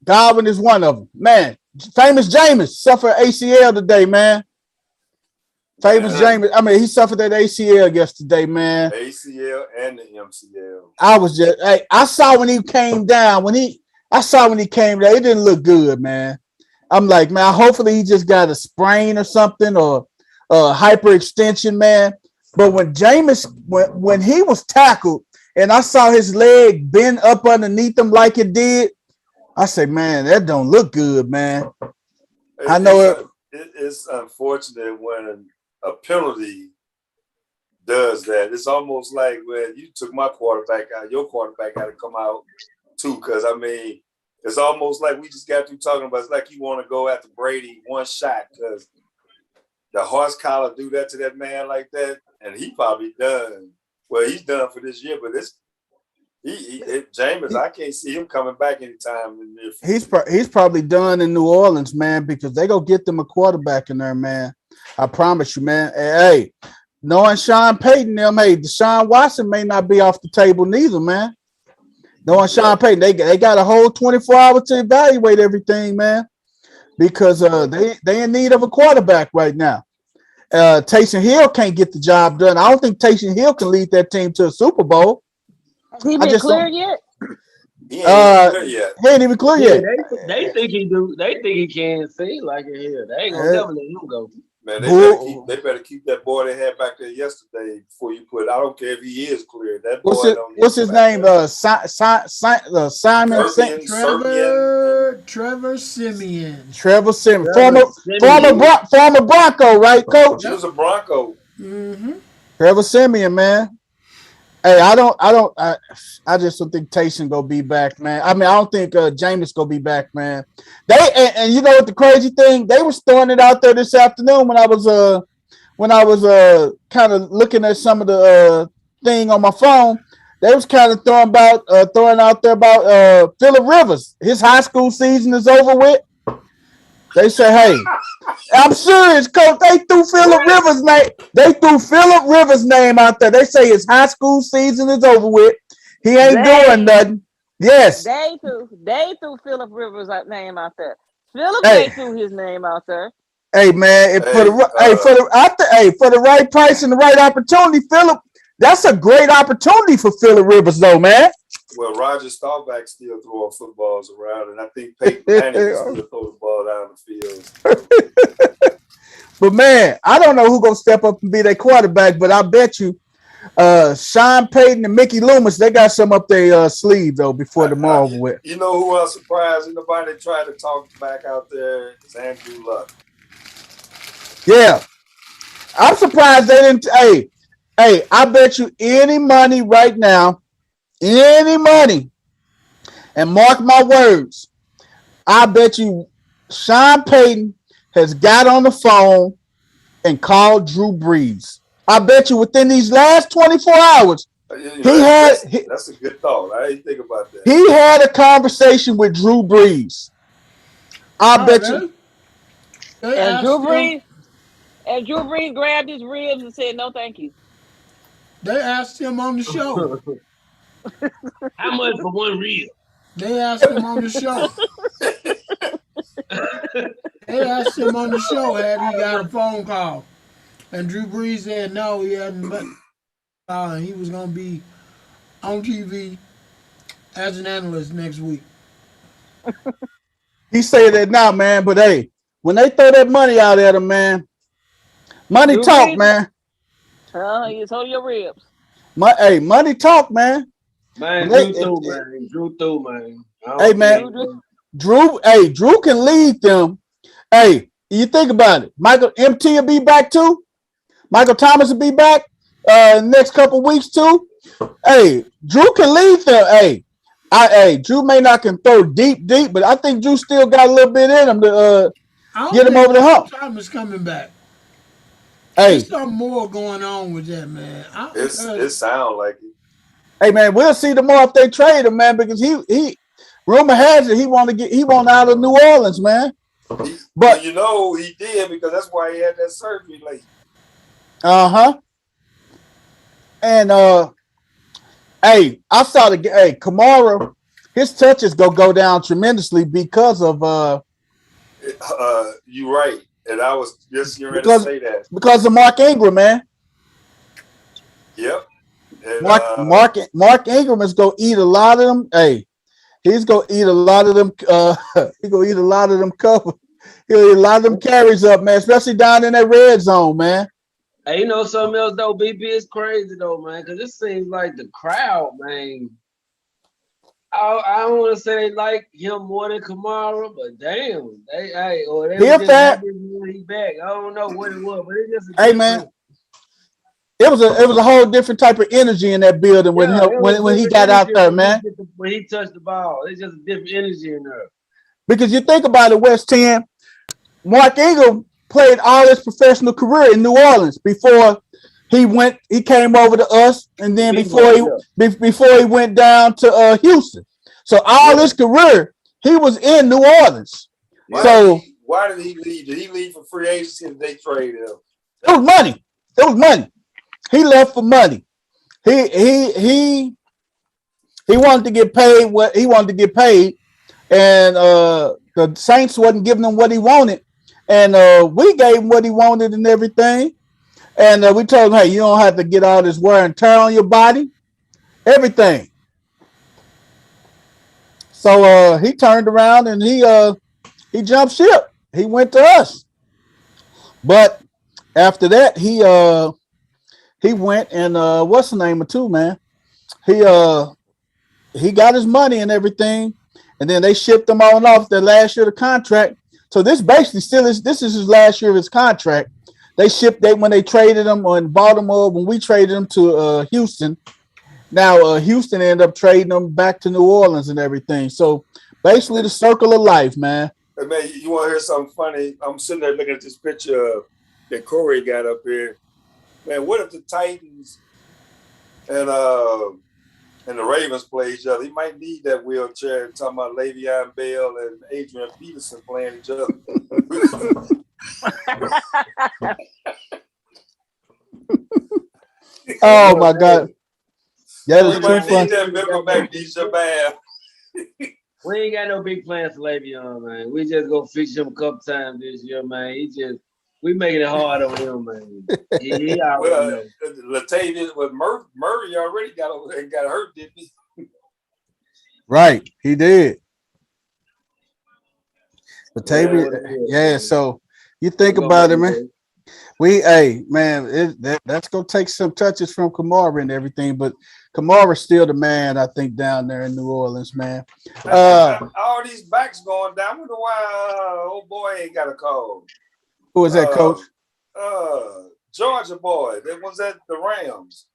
Godwin is one of them, man. Famous Jameis suffered ACL today, man. Jameis. He suffered that ACL yesterday, man. ACL and the MCL. I saw when he came down. When he came down, it didn't look good, man. I'm like, man, hopefully he just got a sprain or something or hyperextension, man. But when Jameis, when he was tackled and I saw his leg bend up underneath him like it did, I said, man, that don't look good, man. I know it's unfortunate when a penalty does that. It's almost like when you took my quarterback out, your quarterback got to come out too. Because, it's almost like we just got through talking about it's like you want to go after Brady 1 shot because the horse collar do that to that man like that, and he probably done. Well, he's done for this year, but Jameis, I can't see him coming back anytime in the near future. He's probably done in New Orleans, man, because they go get them a quarterback in there, man. I promise you, man. Hey, knowing Sean Payton, Deshaun Watson may not be off the table neither, man. Knowing Sean Payton, they got a whole 24 hours to evaluate everything, man, because they in need of a quarterback right now. Taysom Hill can't get the job done. I don't think Taysom Hill can lead that team to a Super Bowl. Has he been cleared yet? He ain't even clear yet. They think he do. They think he can see like it here. They ain't gonna never let him go. Man, they better keep that boy they had back there yesterday before you put. I don't care if he is cleared. That boy what's his name? Simon Trevor Siemian. Trevor Siemian, former Bronco, right, Coach? He was a Bronco. Mm-hmm. Trevor Siemian, man. Hey, I just don't think Taysom gonna be back, man. I mean, I don't think Jameis gonna be back, man. And you know what the crazy thing? They was throwing it out there this afternoon when I was kind of looking at some of the thing on my phone. They was kind of throwing out there about Phillip Rivers. His high school season is over with. They say, hey, I'm serious, Coach. They threw Phillip Rivers' name. They threw Phillip Rivers' name out there. They say his high school season is over with. He ain't doing nothing. Yes. They threw Phillip Rivers' name out there. Phillip threw his name out there. Hey, man, for the right price and the right opportunity, Phillip, that's a great opportunity for Phillip Rivers, though, man. Well, Roger Staubach still throwing footballs around, and I think Peyton Manning can still throw the ball down the field. But, man, I don't know who's going to step up and be their quarterback, but I bet you Sean Payton and Mickey Loomis, they got some up their sleeve, though, before tomorrow over with. You know who else surprised? Nobody tried to talk back out there is Andrew Luck. Yeah. I'm surprised they didn't. Hey, I bet you any money right now, any money, and mark my words, I bet you Sean Payton has got on the phone and called Drew Brees. I bet you within these last 24 hours, that's a good thought. I didn't think about that. He had a conversation with Drew Brees. I bet you. And Drew Brees grabbed his ribs and said, "No, thank you." They asked him on the show. How much for one rib? They asked him on the show. Had he got a phone call. And Drew Brees said no, he hadn't. He was going to be on TV as an analyst next week. He said that now, man. But, hey, when they throw that money out at him, man, money Drew talk, Brees, man. You told your ribs. Money talk, man. Man, Drew threw, man. Hey, man. Drew can lead them. Hey, you think about it. Michael MT will be back too. Michael Thomas will be back next couple weeks too. Hey, Drew can lead them. Hey, Drew may not can throw deep, but I think Drew still got a little bit in him to get him over the hump. Thomas coming back. Hey, there's something more going on with that, man. It sounds like it. Hey, man, we'll see tomorrow if they trade him, man, because he rumor has it he want out of New Orleans, man. But you know he did because that's why he had that surgery late. And I saw Kamara, his touches go down tremendously because of you're right. And I was just ready to say that. Because of Mark Ingram, man. Yep. And, Mark Ingram is gonna eat a lot of them. Hey, he's gonna eat a lot of them. He's gonna eat a lot of them cover. He'll eat a lot of them carries up, man, especially down in that red zone, man. Hey, you know something else though? BB is crazy though, man, because it seems like the crowd, man. I don't want to say they like him more than Kamara, but damn, they just happy when he back. I don't know what it was, but it just man. It was a whole different type of energy in that building when he got out there, man. When he touched the ball, it's just a different energy in there. Because you think about it, West 10, Mark Ingram played all his professional career in New Orleans before he came over to us, and then before he went down to Houston. So all his career, he was in New Orleans. Why did he leave? Did he leave for free agency and they traded him? It was money. He left for money. He wanted to get paid what he wanted to get paid, and the Saints wasn't giving him what he wanted, and we gave him what he wanted and everything. And we told him, hey, you don't have to get all this wear and tear on your body, everything. So he turned around and he jumped ship. He went to us. But after that, he went and what's the name of two, man? He got his money and everything, and then they shipped him on off the last year of the contract. So this basically this is his last year of his contract. They when they traded him in Baltimore, when we traded him to Houston. Now Houston ended up trading him back to New Orleans and everything. So basically the circle of life, man. Hey man, you want to hear something funny? I'm sitting there looking at this picture that Corey got up here. Man, what if the Titans and the Ravens play each other? He might need that wheelchair. Talking about Le'Veon Bell and Adrian Peterson playing each other. Oh my God. That is too funny. We ain't got no big plans for Le'Veon, man. We just go fix him a couple times this year, man. We making it hard on him, man. Latavius with Murray already got hurt, didn't he? Right, he did. Latavius, so you think about it, man. That's gonna take some touches from Kamara and everything, but Kamara's still the man, I think, down there in New Orleans, man. All these backs going down. I wonder why old boy ain't got a call. Who is that, coach? Georgia boy. That was at the Rams.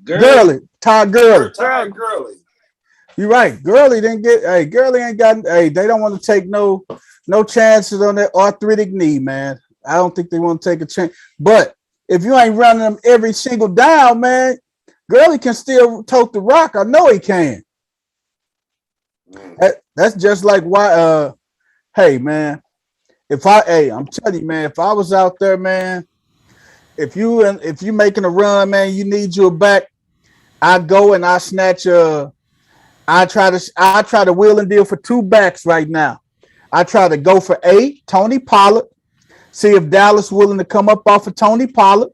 Gurley. Todd Gurley. Todd Gurley. You're right. Gurley didn't get. Hey, Gurley ain't got. Hey, they don't want to take no chances on that arthritic knee, man. I don't think they want to take a chance. But if you ain't running them every single down, man, Gurley can still tote the rock. I know he can. That's just like why. Hey, man. I'm telling you, man, if I was out there, man, if you making a run, man, you need your back. I go and I snatch I try to wheel and deal for two backs right now. I try to go for Tony Pollard, see if Dallas willing to come up off of Tony Pollard,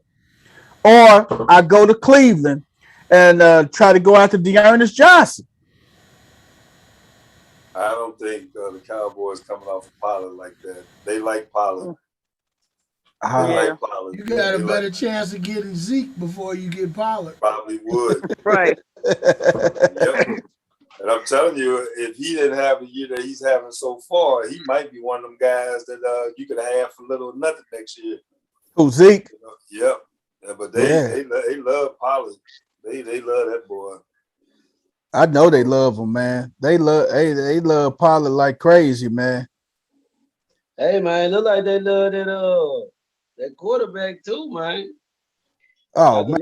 or I go to Cleveland and try to go after Dearness Johnson. I don't think the Cowboys coming off of Pollard like that. They like Pollard. Like Pollard. You got a better chance of getting Zeke before you get Pollard. Probably would. Right. Yep. And I'm telling you, if he didn't have the year that he's having so far, he might be one of them guys that you could have for little or nothing next year. Who, Zeke? Yep. Yeah, but they love Pollard. They love that boy. I know they love him, man. They love Pollard like crazy, man. Hey, man, look like they love that quarterback too, man. Oh, man.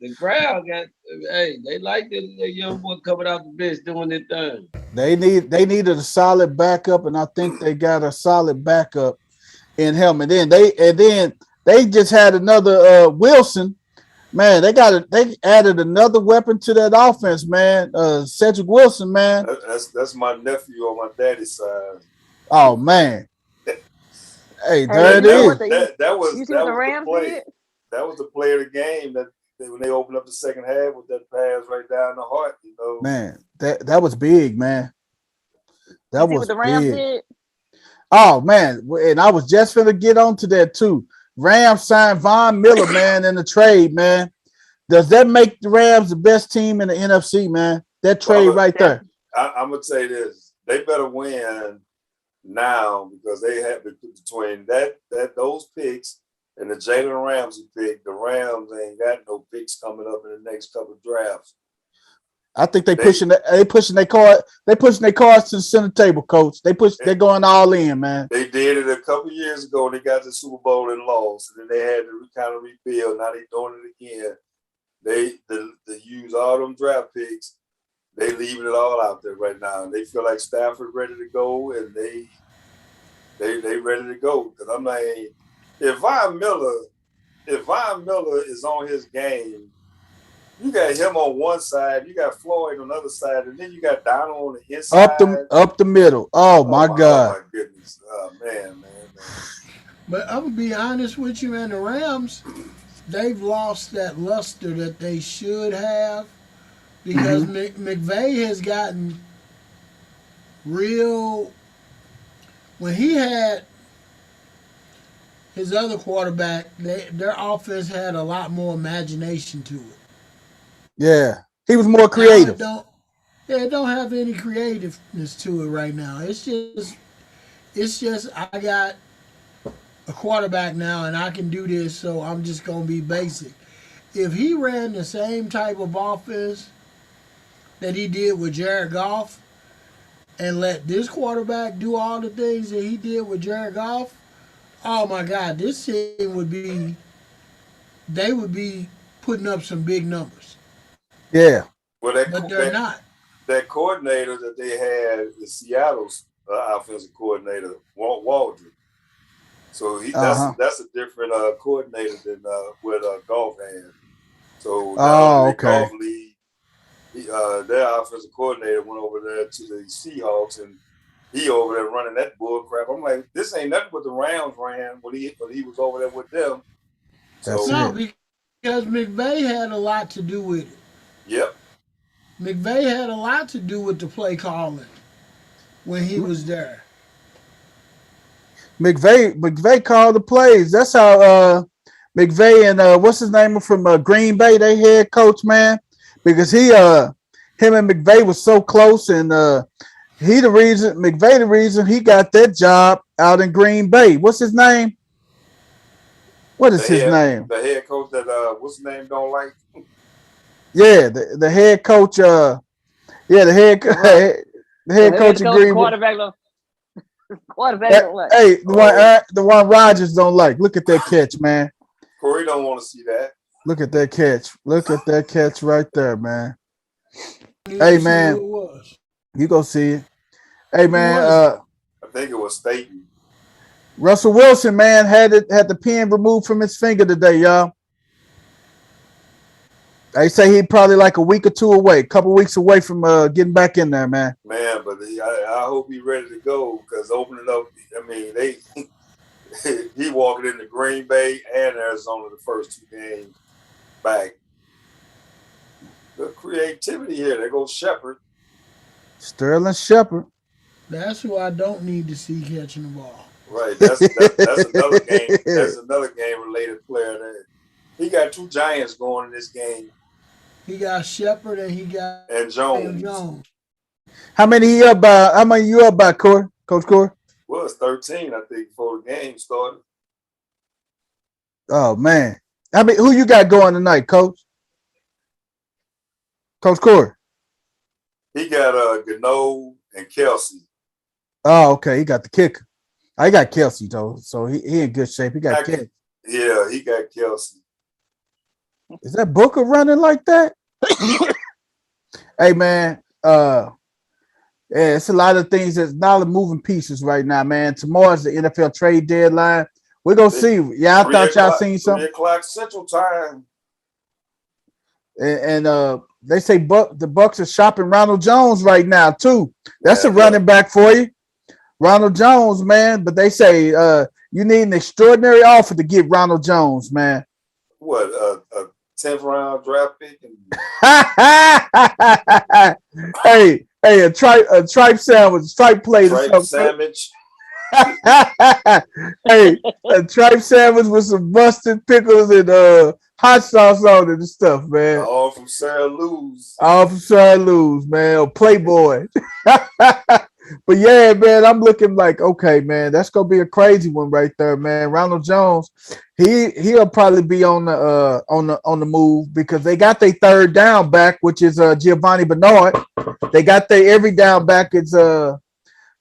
The crowd they like the young boy coming out the bench doing their thing. They needed a solid backup, and I think they got a solid backup in him. And then they just had another Wilson. Man, they added another weapon to that offense, man. Cedric Wilson, man. That's my nephew on my daddy's side. Oh man. Hey, there it is. That was the play. That was the play of the game that when they opened up the second half with that pass right down the heart, you know. Man, that was big, man. That was the Rams big. did? Oh man, and I was just gonna get onto that too. Rams signed Von Miller, man, in the trade, man. Does that make the Rams the best team in the NFC, man? That trade right there. I'm gonna say this: they better win now because they have between those picks and the Jalen Ramsey pick. The Rams ain't got no picks coming up in the next couple of drafts. I think they pushing their cards to the center table, coach. They're going all in, man. They did it a couple years ago. They got the Super Bowl and lost, and then they had to kind of rebuild. Now they're doing it again. They use all them draft picks. They leaving it all out there right now. They feel like Stafford ready to go, and they ready to go. Because I'm like, if Von Miller is on his game, you got him on one side, you got Floyd on the other side, and then you got Donald on the inside. Up the middle. Oh my God. Oh my goodness. Oh, man. But I'm gonna be honest with you, man. The Rams, they've lost that luster that they should have because McVay has gotten real. When he had his other quarterback, their offense had a lot more imagination to it. Yeah, he was more creative. It don't have any creativeness to it right now. It's just I got a quarterback now and I can do this, so I'm just gonna be basic. If he ran the same type of offense that he did with Jared Goff and let this quarterback do all the things that he did with Jared Goff, oh my God, this team would be putting up some big numbers. Yeah. Well, but they're not. That coordinator that they had is Seattle's offensive coordinator, Waldron. So that's a different coordinator than what Goff had. So Goff league, their offensive coordinator went over there to the Seahawks, and he over there running that bull crap. I'm like, this ain't nothing what the Rams ran when he was over there with them. Because McVay had a lot to do with it. Yep. McVay had a lot to do with the play calling when he was there. McVay called the plays. That's how McVay and what's his name from Green Bay, they head coach, man, because him and McVay was so close, and McVay the reason he got that job out in Green Bay. What's his name? What is his name? The head coach that what's his name don't like. Yeah, the head coach. The head coach of Green Bay. Quarterback don't like. Hey, the one Rodgers don't like. Look at that catch, man. Corey don't want to see that. Look at that catch. Look at that catch right there, man. Hey, man, you go see it. Hey, man. I think it was Staten. Russell Wilson, man, had the pin removed from his finger today, y'all. They say he probably like a week or two away, a couple weeks away from getting back in there, man. Man, but I hope he's ready to go because opening up, I mean, he walking into Green Bay and Arizona the first two games back. The creativity here. There goes Shepard. Sterling Shepard. That's who I don't need to see catching the ball. Right. That's another game. That's another game-related player there. He got two giants going in this game. He got Shepard and he got Jones. How many you up by, Coach Corey? Well, it's 13, I think, before the game started. Oh man. Who you got going tonight, Coach? Coach Corey. He got Gano and Kelsey. Oh, okay. He got the kicker. I got Kelsey though, so he in good shape. He got Kelsey. Yeah, he got Kelsey. Is that Booker running like that? Hey man, it's a lot of things. There's a lot of moving pieces right now, man. Tomorrow's the NFL trade deadline. We're gonna see. Yeah, I thought y'all seen something. 3:00 Central Time. And they say the Bucks are shopping Ronald Jones right now too. That's a running back for you, Ronald Jones, man. But they say you need an extraordinary offer to get Ronald Jones, man. What a 10th round draft pick? Hey, a tripe sandwich, tripe plate, tripe sandwich. Hey, a tripe sandwich with some mustard, pickles, and hot sauce on it and stuff, man. All from Sarah Lou's. Man. Or Playboy. But yeah, man, I'm looking like, okay, man, that's gonna be a crazy one right there, man. Ronald Jones, he'll probably be on the move because they got their third down back, which is Giovanni Bernard. They got their every down back. It's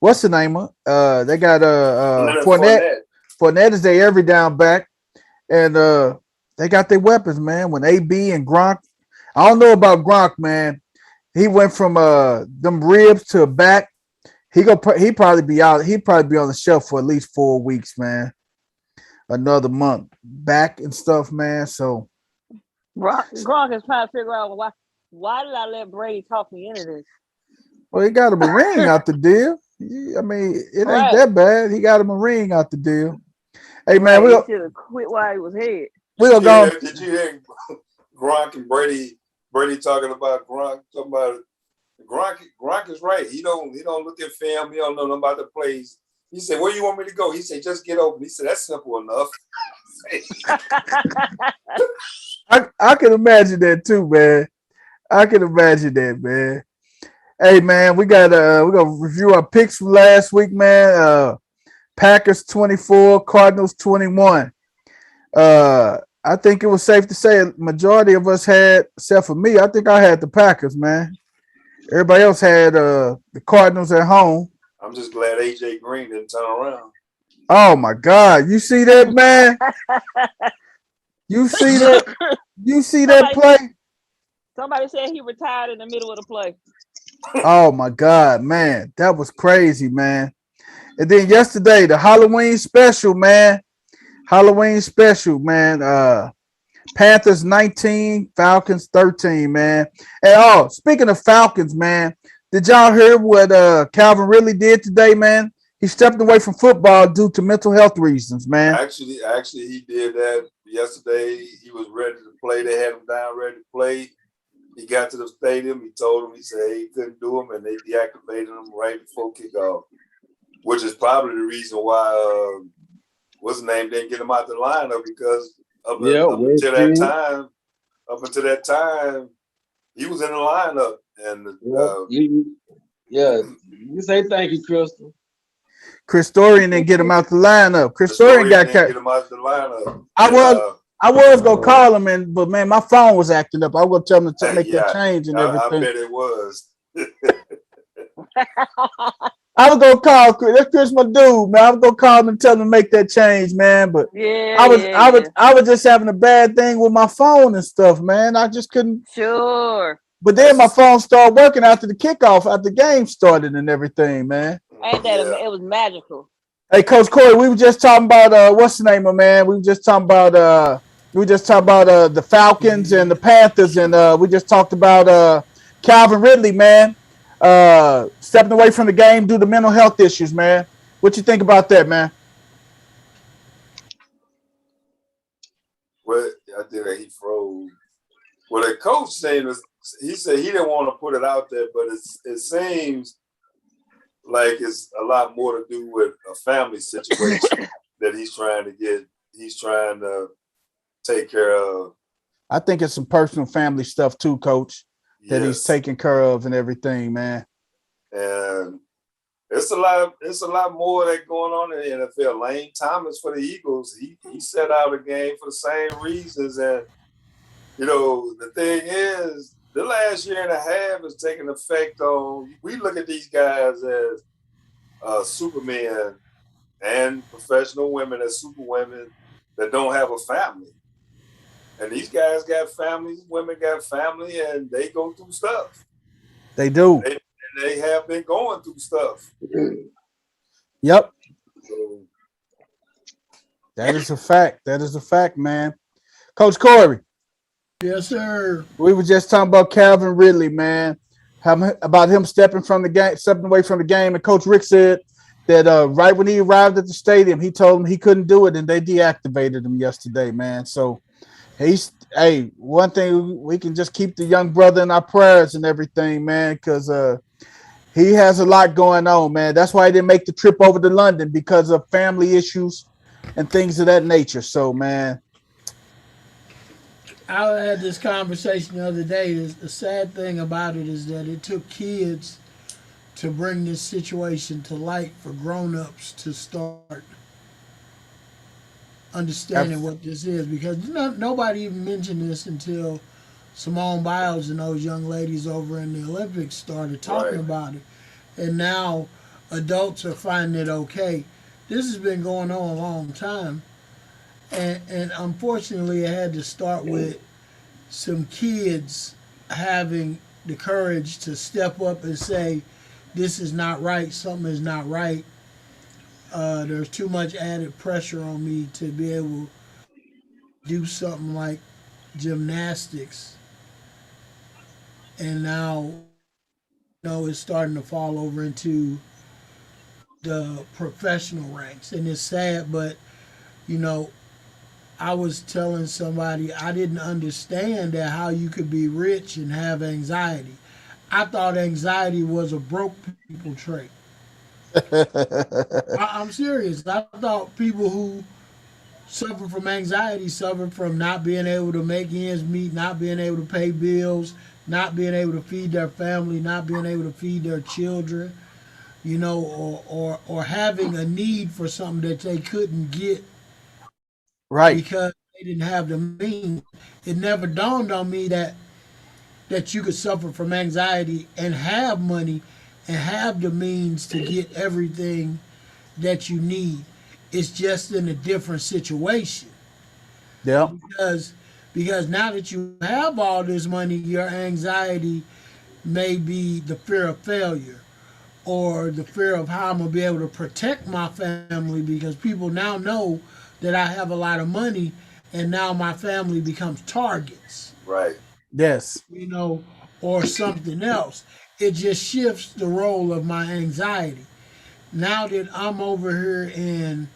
what's the name of? They got Fournette. Fournette is their every down back, and they got their weapons, man. When AB and Gronk, I don't know about Gronk, man. He went from them ribs to back. He probably be out. He'd probably be on the shelf for at least 4 weeks, man. Another month back and stuff, man. So Gronk is trying to figure out why did I let Brady talk me into this? Well, he got him a ring out the deal. I mean, it ain't that bad. He got him a ring out the deal. Hey, man, we should have quit while he was ahead. Did you hear Gronk and Brady talking about Gronk? Talking about Gronk is right. He don't look at film. He don't know nothing about the plays. He said, "Where you want me to go?" He said, "Just get open." He said, "That's simple enough." I can imagine that too, man. I can imagine that, man. Hey, man, we're gonna review our picks from last week, man. Packers 24, Cardinals 21. I think it was safe to say a majority of us had, except for me, I think I had the Packers, man. Everybody else had the Cardinals at home. I'm just glad AJ Green didn't turn around. Oh my God. You see that, man? You see that? You see that play? Somebody said he retired in the middle of the play. Oh my God, man. That was crazy, man. And then yesterday, the Halloween special, man. Panthers 19, Falcons 13, man. And speaking of Falcons, man, did y'all hear what Calvin Ridley did today, man? He stepped away from football due to mental health reasons, man. Actually, he did that yesterday. He was ready to play. They had him down ready to play. He got to the stadium. He told him, he said he couldn't do him, and they deactivated him right before kickoff, which is probably the reason why what's his name didn't get him out the lineup because up until that time, he was in the lineup. And you say thank you, Crystal. Chris Dorian didn't get him out the lineup. Chris Dorian didn't get him out the lineup. I was gonna call him, but man, my phone was acting up. I was gonna tell him to make that change and everything. I bet it was. I was gonna call Chris. That's Chris, my dude, man. I was gonna call him and tell him to make that change, man. But I was just having a bad thing with my phone and stuff, man. I just couldn't. Sure. But then my phone started working after the kickoff, after the game started and everything, man. Ain't that it was magical. Hey, Coach Corey, we were just talking about what's the name of man? We were just talking about the Falcons and the Panthers, and we just talked about Calvin Ridley, man. Stepping away from the game due to mental health issues, man. What you think about that, man? Well, I think he froze. Well, the coach saying he said he didn't want to put it out there, but it seems like it's a lot more to do with a family situation that he's trying to take care of. I think it's some personal family stuff too, Coach, that he's taking care of and everything, man. And it's a lot more that going on in the NFL. Lane Thomas for the Eagles, he set out a game for the same reasons. And, the thing is, the last year and a half is taking effect on, we look at these guys as supermen and professional women as superwomen that don't have a family. And these guys got families, women got family, and they go through stuff. They do. They have been going through stuff. Yep. So, that is a fact. That is a fact, man. Coach Corey. Yes, sir. We were just talking about Calvin Ridley, man. About him stepping away from the game. And Coach Rick said that right when he arrived at the stadium, he told him he couldn't do it, and they deactivated him yesterday, man. So one thing, we can just keep the young brother in our prayers and everything, man, because he has a lot going on, man. That's why he didn't make the trip over to London, because of family issues and things of that nature. So, man. I had this conversation the other day. The sad thing about it is that it took kids to bring this situation to light for grown-ups to start understanding what this is, because nobody even mentioned this until Simone Biles and those young ladies over in the Olympics started talking about it. And now adults are finding it okay. This has been going on a long time. And unfortunately, it had to start with some kids having the courage to step up and say, this is not right, something is not right. There's too much added pressure on me to be able to do something like gymnastics. And now, it's starting to fall over into the professional ranks. And it's sad, but, I was telling somebody I didn't understand that how you could be rich and have anxiety. I thought anxiety was a broke people trait. I'm serious. I thought people who suffer from anxiety suffer from not being able to make ends meet, not being able to pay bills, not being able to feed their family, not being able to feed their children, or having a need for something that they couldn't get because they didn't have the means. It never dawned on me that you could suffer from anxiety and have money and have the means to get everything that you need. It's just in a different situation. Yeah. Because now that you have all this money, your anxiety may be the fear of failure or the fear of how I'm going to be able to protect my family, because people now know that I have a lot of money and now my family becomes targets. Right. Yes. Or something else. It just shifts the role of my anxiety. Now that I'm over here in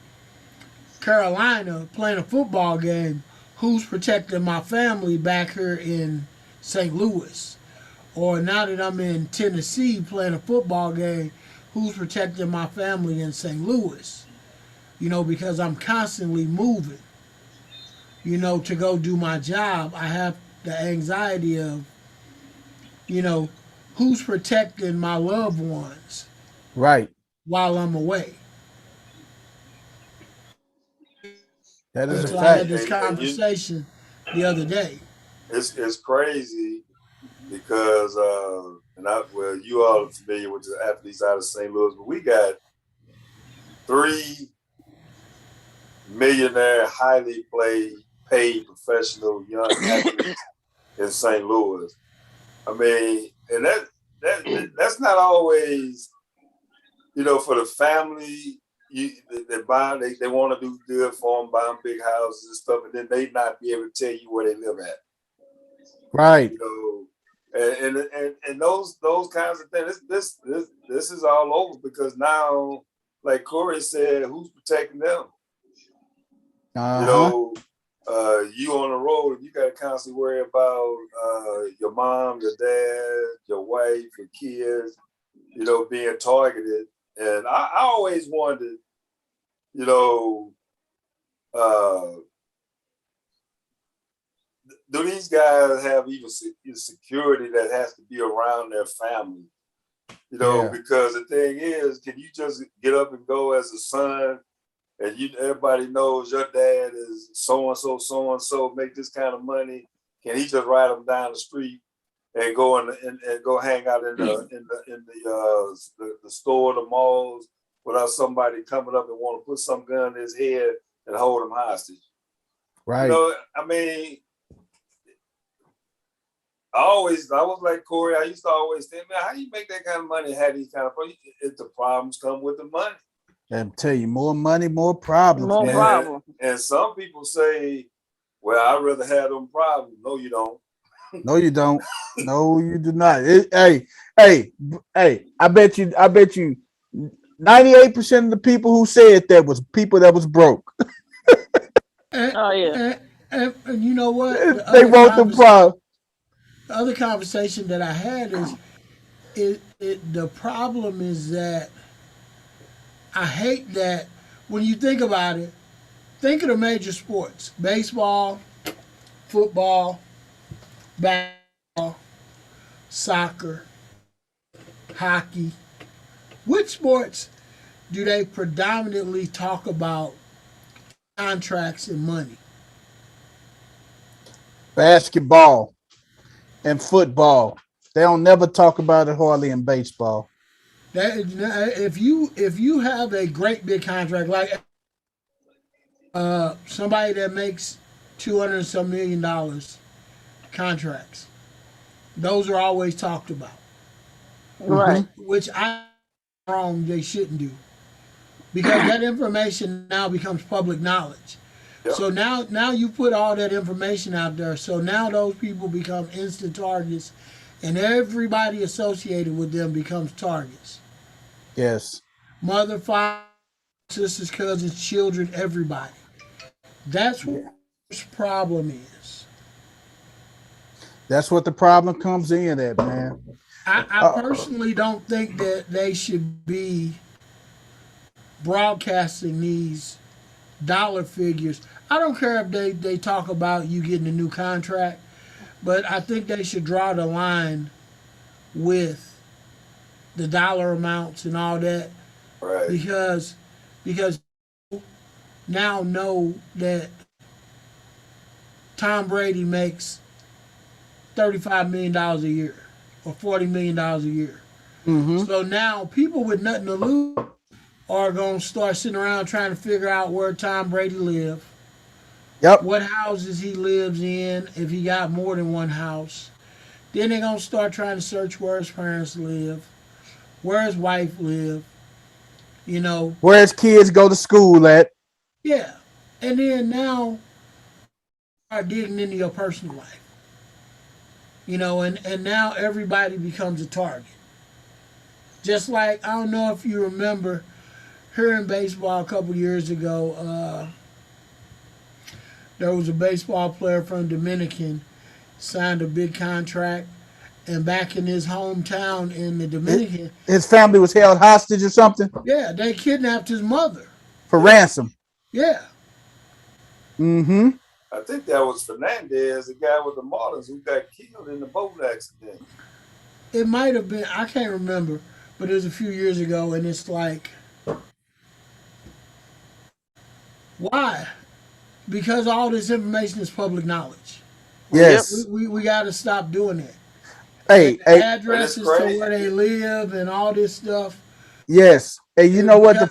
Carolina playing a football game, who's protecting my family back here in St. Louis? Or now that I'm in Tennessee playing a football game, who's protecting my family in St. Louis? Because I'm constantly moving, to go do my job. I have the anxiety of, who's protecting my loved ones Right. while I'm away. That is a So I had fact. this conversation the other day. It's crazy because you all are familiar with the athletes out of St. Louis, but we got 3 millionaire, highly paid professional young athletes in St. Louis. I mean, and that's not always, for the family. They want to do good for them, buy them big houses and stuff, and then they not be able to tell you where they live at. Right. And those kinds of things. This is all over because now, like Corey said, who's protecting them? You on the road, you got to constantly worry about your mom, your dad, your wife, your kids, being targeted. And I always wondered, do these guys have even security that has to be around their family? Because the thing is, can you just get up and go as a son, and everybody knows your dad is so and so, make this kind of money? Can he just ride them down the street and go and go hang out in the store, the malls, without somebody coming up and want to put some gun in his head and hold him hostage? Right. I mean, I was like Corey. I used to always think, man, how do you make that kind of money? Have these kind of problems? If the problems come with the money. I'm telling you, more money, more problems. More problems. And some people say, well, I'd rather have them problems. No, you don't. No, you don't. No, you do not. Hey, I bet you 98% of the people who said that was people that was broke. Oh yeah. And you know what? They want the problem. The other conversation that I had is the problem is that I hate that when you think about it, think of the major sports: baseball, football, basketball, soccer, hockey, Which sports do they predominantly talk about contracts and money? Basketball and football. They don't never talk about it hardly in baseball. That if you have a great big contract like somebody that makes 200 and some $1 million contracts, those are always talked about. Right. Which I wrong they shouldn't do because that information now becomes public knowledge. Yep. So now you put all that information out there. So now those people become instant targets, and everybody associated with them becomes targets. Yes. Mother, father, sisters, cousins, children, everybody. That's what this problem is. That's what the problem comes in at, man. I personally don't think that they should be broadcasting these dollar figures. I don't care if they talk about you getting a new contract, but I think they should draw the line with the dollar amounts and all that. Right. Because now know that Tom Brady makes $35 million a year or $40 million a year. Mm-hmm. So now people with nothing to lose are going to start sitting around trying to figure out where Tom Brady lives, Yep. what houses he lives in, if he got more than one house. Then they're going to start trying to search where his parents live, where his wife live, you know. Where his kids go to school at. Yeah. And then now start digging into your personal life. You know, and now everybody becomes a target. Just like, I don't know if you remember here in baseball a couple years ago, there was a baseball player from Dominican, signed a big contract, and back in his hometown in the Dominican, His family was held hostage or something yeah, they kidnapped his mother. for ransom. Yeah. Mm-hmm. I think that was Fernandez, the guy with the Marlins who got killed in the boat accident. It might have been, I can't remember, but it was a few years ago, and it's like, why? Because all this information is public knowledge. Yes. We got to stop doing that. Hey, Addresses to where they live and all this stuff. Yes. Hey, you know what? The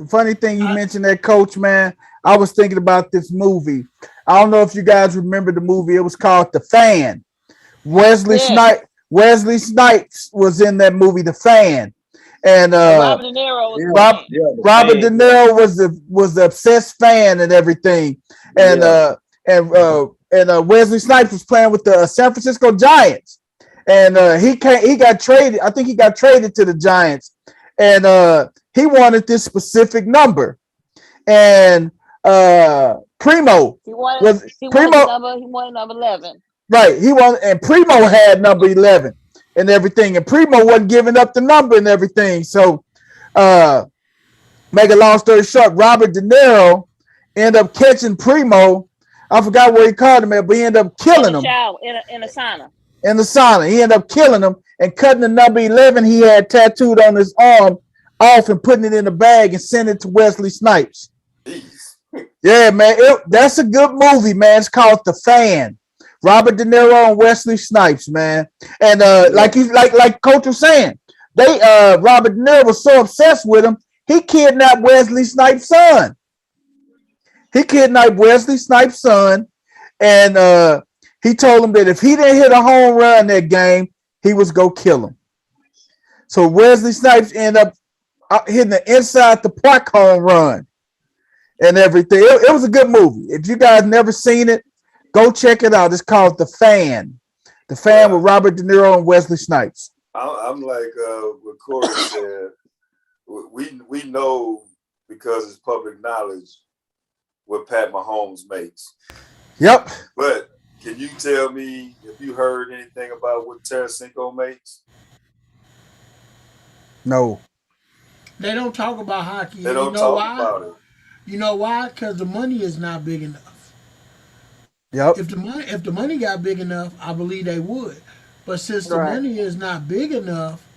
funny thing you mentioned that, Coach, man, I was thinking about this movie. I don't know if you guys remember the movie. It was called The Fan. Wesley Snipes was in that movie, The Fan. And Robert De Niro was Robert De Niro was the obsessed fan and everything. And Wesley Snipes was playing with the San Francisco Giants. And he got traded. I think he got traded to the Giants. And he wanted this specific number. And Primo he wanted number 11. Right. And Primo had number 11 and everything. And Primo wasn't giving up the number and everything. So make a long story short, Robert De Niro ended up catching Primo. I forgot where he called him at, but he ended up killing him. In a sauna. In the sauna. He ended up killing him and cutting the number 11 he had tattooed on his arm off and putting it in a bag and sending it to Wesley Snipes. Yeah, man. That's a good movie, man. It's called The Fan. Robert De Niro and Wesley Snipes, man. And like Coach was saying, Robert De Niro was so obsessed with him, he kidnapped Wesley Snipes' son. And he told him that if he didn't hit a home run that game, he was go kill him. So Wesley Snipes ended up hitting the inside the park home run and everything. It was a good movie. If you guys never seen it, go check it out. It's called The Fan. The Fan with Robert De Niro and Wesley Snipes. I'm like what Corey said. We know because it's public knowledge what Pat Mahomes makes. Yep. But can you tell me if you heard anything about what Tarasenko makes? No. They don't talk about hockey. They don't talk about it. You know why? Because the money is not big enough. Yep. If the money got big enough, I believe they would. But since the money is not big enough,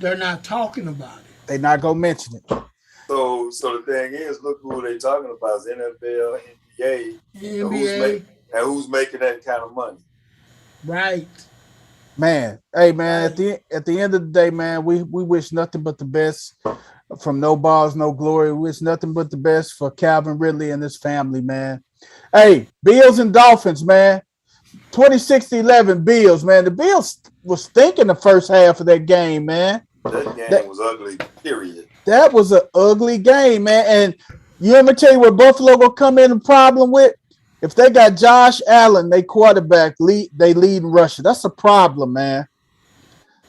they're not talking about it. They not gonna mention it. So the thing is, look who they talking about is NFL, NBA, and who's making that kind of money. Right. Man, hey man, at the end of the day, man, we wish nothing but the best from No Balls, No Glory. We wish nothing but the best for Calvin Ridley and his family, man. Hey, Bills and Dolphins, man. 26-11 Bills, man. The Bills was thinking the first half of that game, man. That game was ugly, period. That was an ugly game, man. And let me tell you what Buffalo will come in a problem with. If they got Josh Allen, they quarterback, they lead in rushing. That's a problem, man.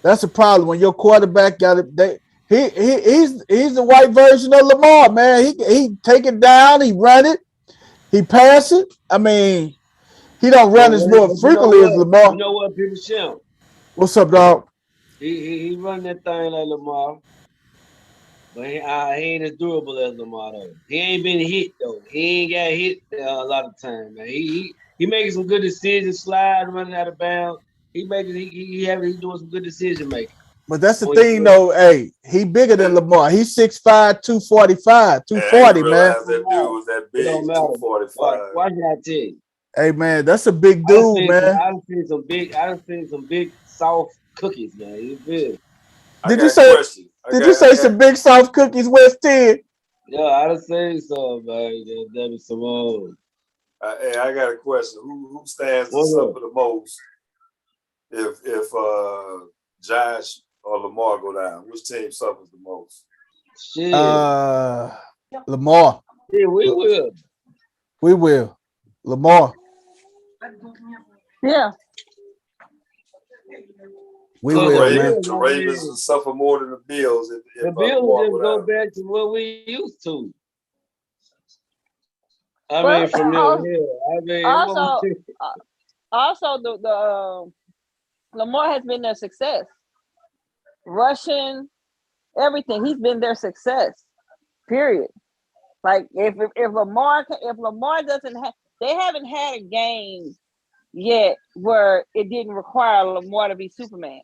That's a problem when your quarterback got it. He's the white version of Lamar, man. He take it down, he run it, he pass it. I mean, he don't run as more frequently as Lamar. You know what, Peter Shell? What's up, dog? He run that thing like Lamar, but he ain't as durable as Lamar though. He ain't been hit though. He ain't got hit a lot of time, man. He making some good decisions, sliding, running out of bounds. He's doing some good decision making. But that's the thing, though. Hey, he bigger than Lamar. He's 6'5", 245, 240, man. That dude was that big, 245. Why should I tell you? Hey, man, that's a big dude, man. I done seen some big soft cookies, man. You feel? Did you say some big soft cookies, West 10? Yeah, I done seen some, man. That be some old. Hey, I got a question. Who stands to suffer the most if Josh or Lamar go down? Which team suffers the most? Shit. Lamar. Yeah, we will. We will. Lamar. Yeah. We will, man. The Ravens will suffer more than the Bills. The Bills just go back to what we used to. I mean, from here. I mean, also the Lamar has been their success. Rushing, everything. He's been their success. Period. Like if Lamar doesn't have, they haven't had a game yet where it didn't require Lamar to be Superman.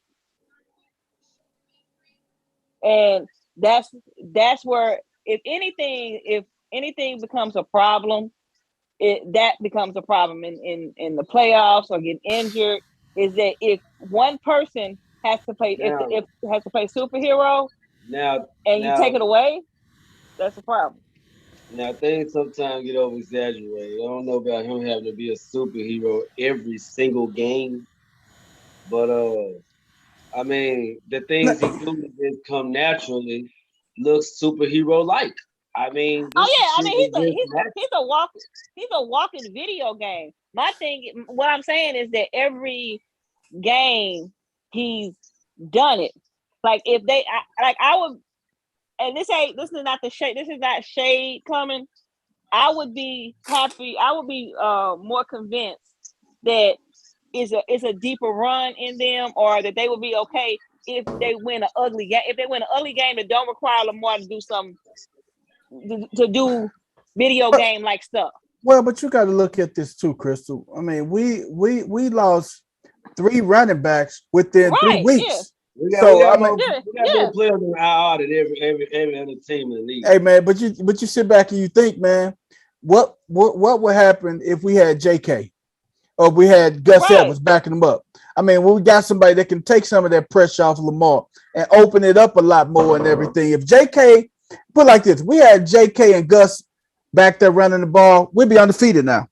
And that's where if anything becomes a problem, that becomes a problem in the playoffs or get injured, is that if one person has to play has to play superhero and you take it away, that's a problem. Now things sometimes get over exaggerated. I don't know about him having to be a superhero every single game, but I mean the things he do just come naturally, looks superhero like. I mean, he's a walking video game. My thing, what I'm saying is that every game he's done it. Like if I would, and this is not the shade. This is not shade coming. I would be happy. I would be more convinced that is a deeper run in them, or that they would be okay if they win an ugly game. If they win an ugly game that don't require Lamar to do something. To do video game like stuff. Well, but you got to look at this too, Crystal. I mean, we lost 3 running backs within 3 weeks. Yeah. We got more players than our than every other team in the league. Hey man, but you sit back and you think, man, what would happen if we had JK or we had Gus Evans backing them up? I mean, we got somebody that can take some of that pressure off Lamar and open it up a lot more and everything. If JK put it like this, we had JK and Gus back there running the ball, we'd be undefeated now.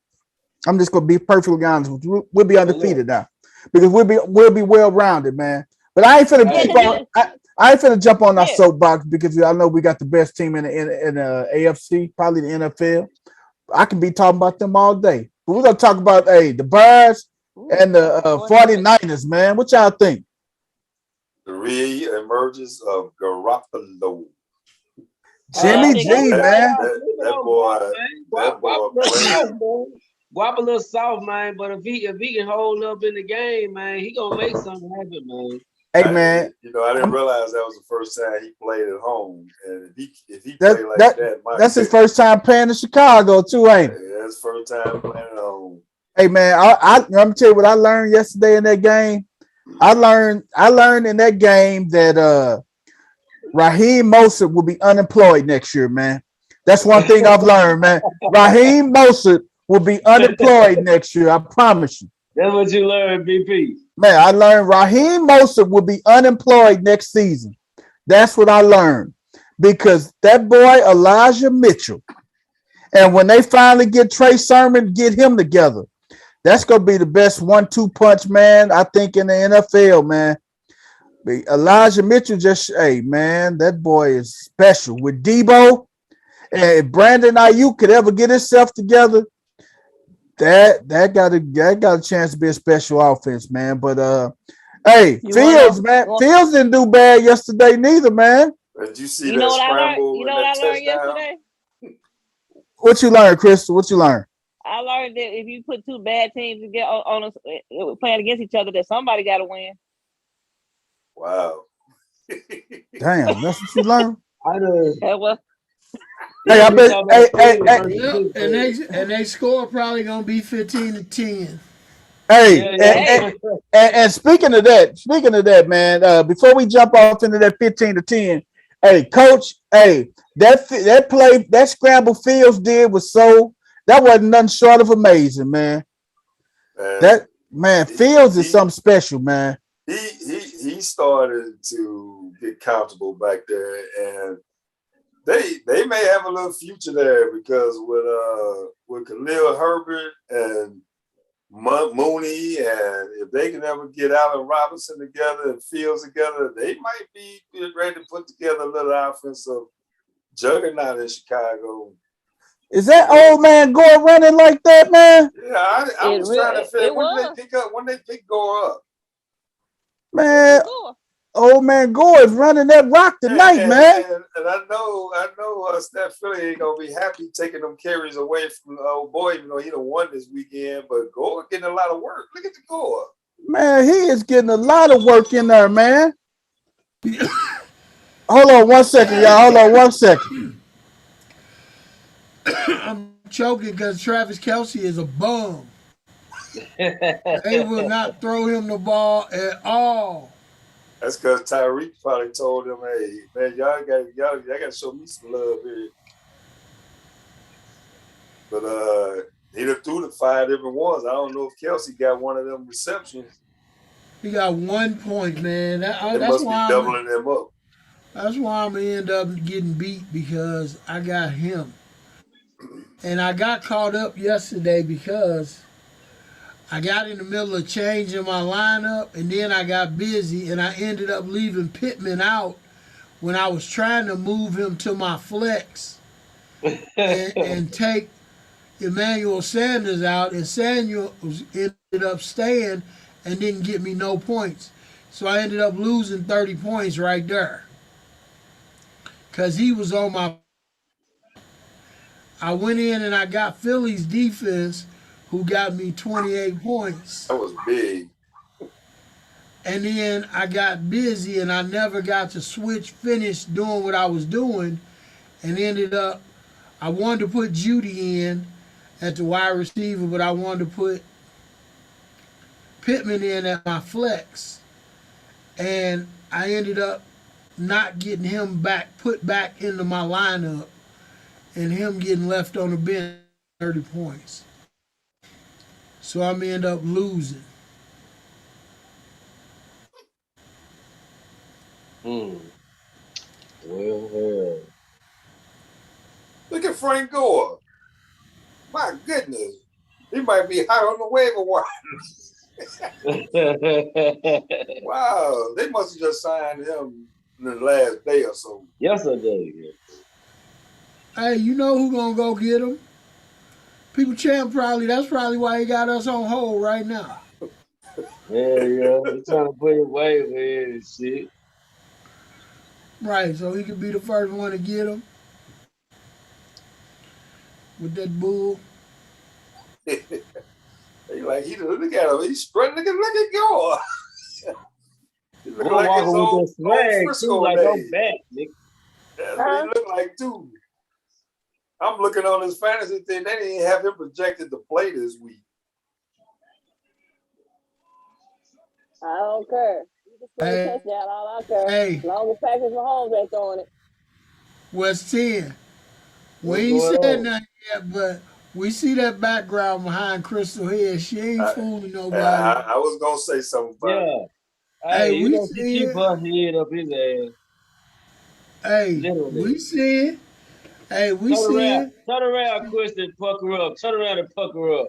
I'm just gonna be perfectly honest with you. We'll be undefeated now because we'll be well rounded, man. But I ain't finna jump on our soapbox because I know we got the best team in the AFC, probably the NFL. I can be talking about them all day. But we're gonna talk about the Birds and the 49ers, man. What y'all think? The re-emergence of Garoppolo. Jimmy G, man. That boy. Guap a little soft, man, but if he can hold up in the game, man, he gonna make something happen, man. Hey, man. I didn't realize that was the first time he played at home, and if he played like that, that's his first time playing in Chicago too, ain't it? Yeah, that's his first time playing at home. Hey, man, I'm gonna tell you what I learned yesterday in that game. I learned in that game that Raheem Mostert will be unemployed next year, man. That's one thing I've learned, man. Raheem Mostert will be unemployed next year. I promise you. That's what you learned, BP. Man, I learned Raheem Mostert will be unemployed next season. That's what I learned. Because that boy, Elijah Mitchell, and when they finally get Trey Sermon, get him together, that's going to be the best 1-2 punch, man, I think, in the NFL, man. Elijah Mitchell hey, man, that boy is special. With Debo, and if Brandon Ayuk could ever get himself together, that got a chance to be a special offense, man. But hey, Fields didn't do bad yesterday neither, man. Did you see that scramble? You know what I learned yesterday? What you learned, Crystal? What you learned? I learned that if you put two bad teams together on playing against each other, that somebody got to win. Wow. Damn, that's what you learned. Hey, I bet. And they score probably gonna be 15-10. Hey, and speaking of that, man. Before we jump off into that 15-10, hey, Coach, hey, that play, that scramble Fields did that wasn't nothing short of amazing, man. Fields is something special, man. He started to get comfortable back there, and they may have a little future there because with Khalil Herbert and Mooney, and if they can ever get Allen Robinson together and Fields together, they might be ready to put together a little offensive juggernaut in Chicago. Is that old man Gore running like that, man? Yeah, I was trying to figure when they pick Gore up. Man, old man Gore is running that rock tonight, man. And I know Steph Philly ain't gonna be happy taking them carries away from the old boy, even though he done won this weekend. But Gore getting a lot of work. Look at the Gore. Man, he is getting a lot of work in there, man. Hold on 1 second, y'all. Hold on 1 second. I'm choking because Travis Kelce is a bum. They will not throw him the ball at all. That's because Tyreek probably told him, "Hey, man, y'all got to show me some love here." But he done threw the 5 different ones. I don't know if Kelce got one of them receptions. He got 1 point, man. That's must why be doubling them up. That's why I'm gonna end up getting beat because I got him. And I got caught up yesterday because I got in the middle of changing my lineup, and then I got busy, and I ended up leaving Pittman out when I was trying to move him to my flex and take Emmanuel Sanders out, and Samuel ended up staying and didn't get me no points. So I ended up losing 30 points right there because he was on my. I went in and I got Philly's defense, who got me 28 points. That was big. And then I got busy and I never got to finish doing what I was doing, and ended up, I wanted to put Judy in at the wide receiver, but I wanted to put Pittman in at my flex. And I ended up not getting him put back into my lineup, and him getting left on the bench 30 points. So I'm end up losing. Well. Look at Frank Gore. My goodness. He might be high on the waiver wire. Wow. They must have just signed him in the last day or so. Yesterday. Hey, you know who gonna go get him? People Champ that's probably why he got us on hold right now. Yeah. He's trying to put it away, man, and shit. Right, so he could be the first one to get him with that bull. Look at him. He's strutting. Look at Gore. He look like his old Frisco like days. I'm back, nigga. That's what he look like too. I'm looking on his fantasy thing. They didn't even have him projected to play this week. I don't care. Hey, touchdown, all I care. hey, As long as Patrick Mahomes ain't throwing it. what's 10? We What's ain't going said on? nothing yet, but we see that background behind Crystal Head. She ain't fooling nobody. I was gonna say something about it. Yeah. Hey, Hey, we she see keep it. her head up his ass. Hey, Literally. we see it. Hey, we Turn see around. it. Turn around, Kristen. Pucker up. Turn around and pucker up.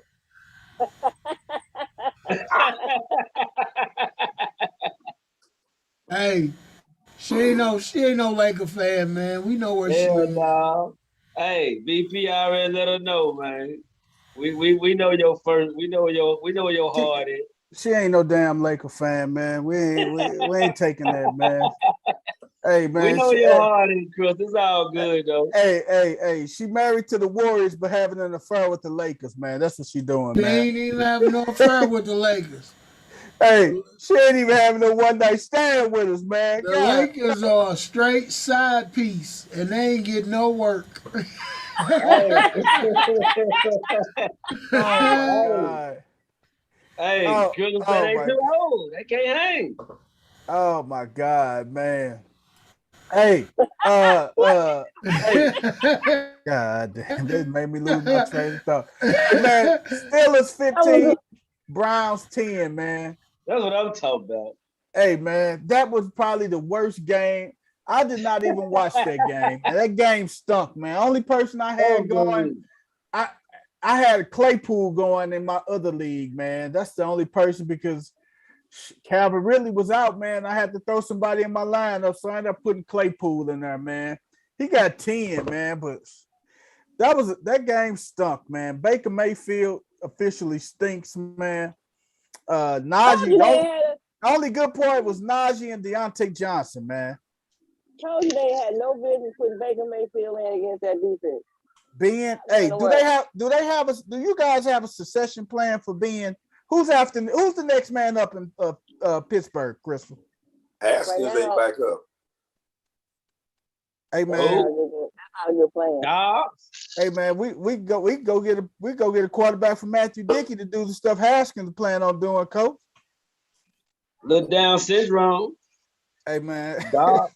Hey, she ain't no Laker fan, man. We know where she Hell is. no. Hey, BP already let her know, man. We know your first. We know your She, heart is. she ain't no damn Laker fan, man. We ain't taking that, man. Hey, We man. know your heart is, Chris. It's all good though. Hey. She married to the Warriors, but having an affair with the Lakers, man. That's what she doing, She man. ain't even having no affair with the Lakers. Hey, she ain't even having no one night stand with us, man. The God. Lakers are a straight side piece, and they ain't getting no work. Hey. Oh my Hey. God. Hey, Oh, Chris said oh they my, too old. They can't hang. oh my God, man. Hey, hey, God damn, this made me lose my train of thought. Hey, man, Steelers 15, Browns 10, man. That's what I'm talking about. Hey, man, that was probably the worst game. I did not even watch that game. And that game stunk, man. Only person I had going, I I had a Claypool going in my other league, man. That's the only person because Calvin really was out, man. I had to throw somebody in my lineup, so I ended up putting Claypool in there, man. He got 10, man, but that game stunk, man. Baker Mayfield officially stinks, man. Najee, the only good point was Najee and Deontay Johnson, man. Told you they had no business putting Baker Mayfield in against that defense. Hey, do you guys have a succession plan for Ben? Who's the next man up in Pittsburgh, Crystal? Haskins ain't back up. Hey man, that's not a good plan. Hey man, we go get a quarterback for Matthew Dickey to do the stuff Haskins plan on doing, coach. Look down syndrome. Hey man, dog.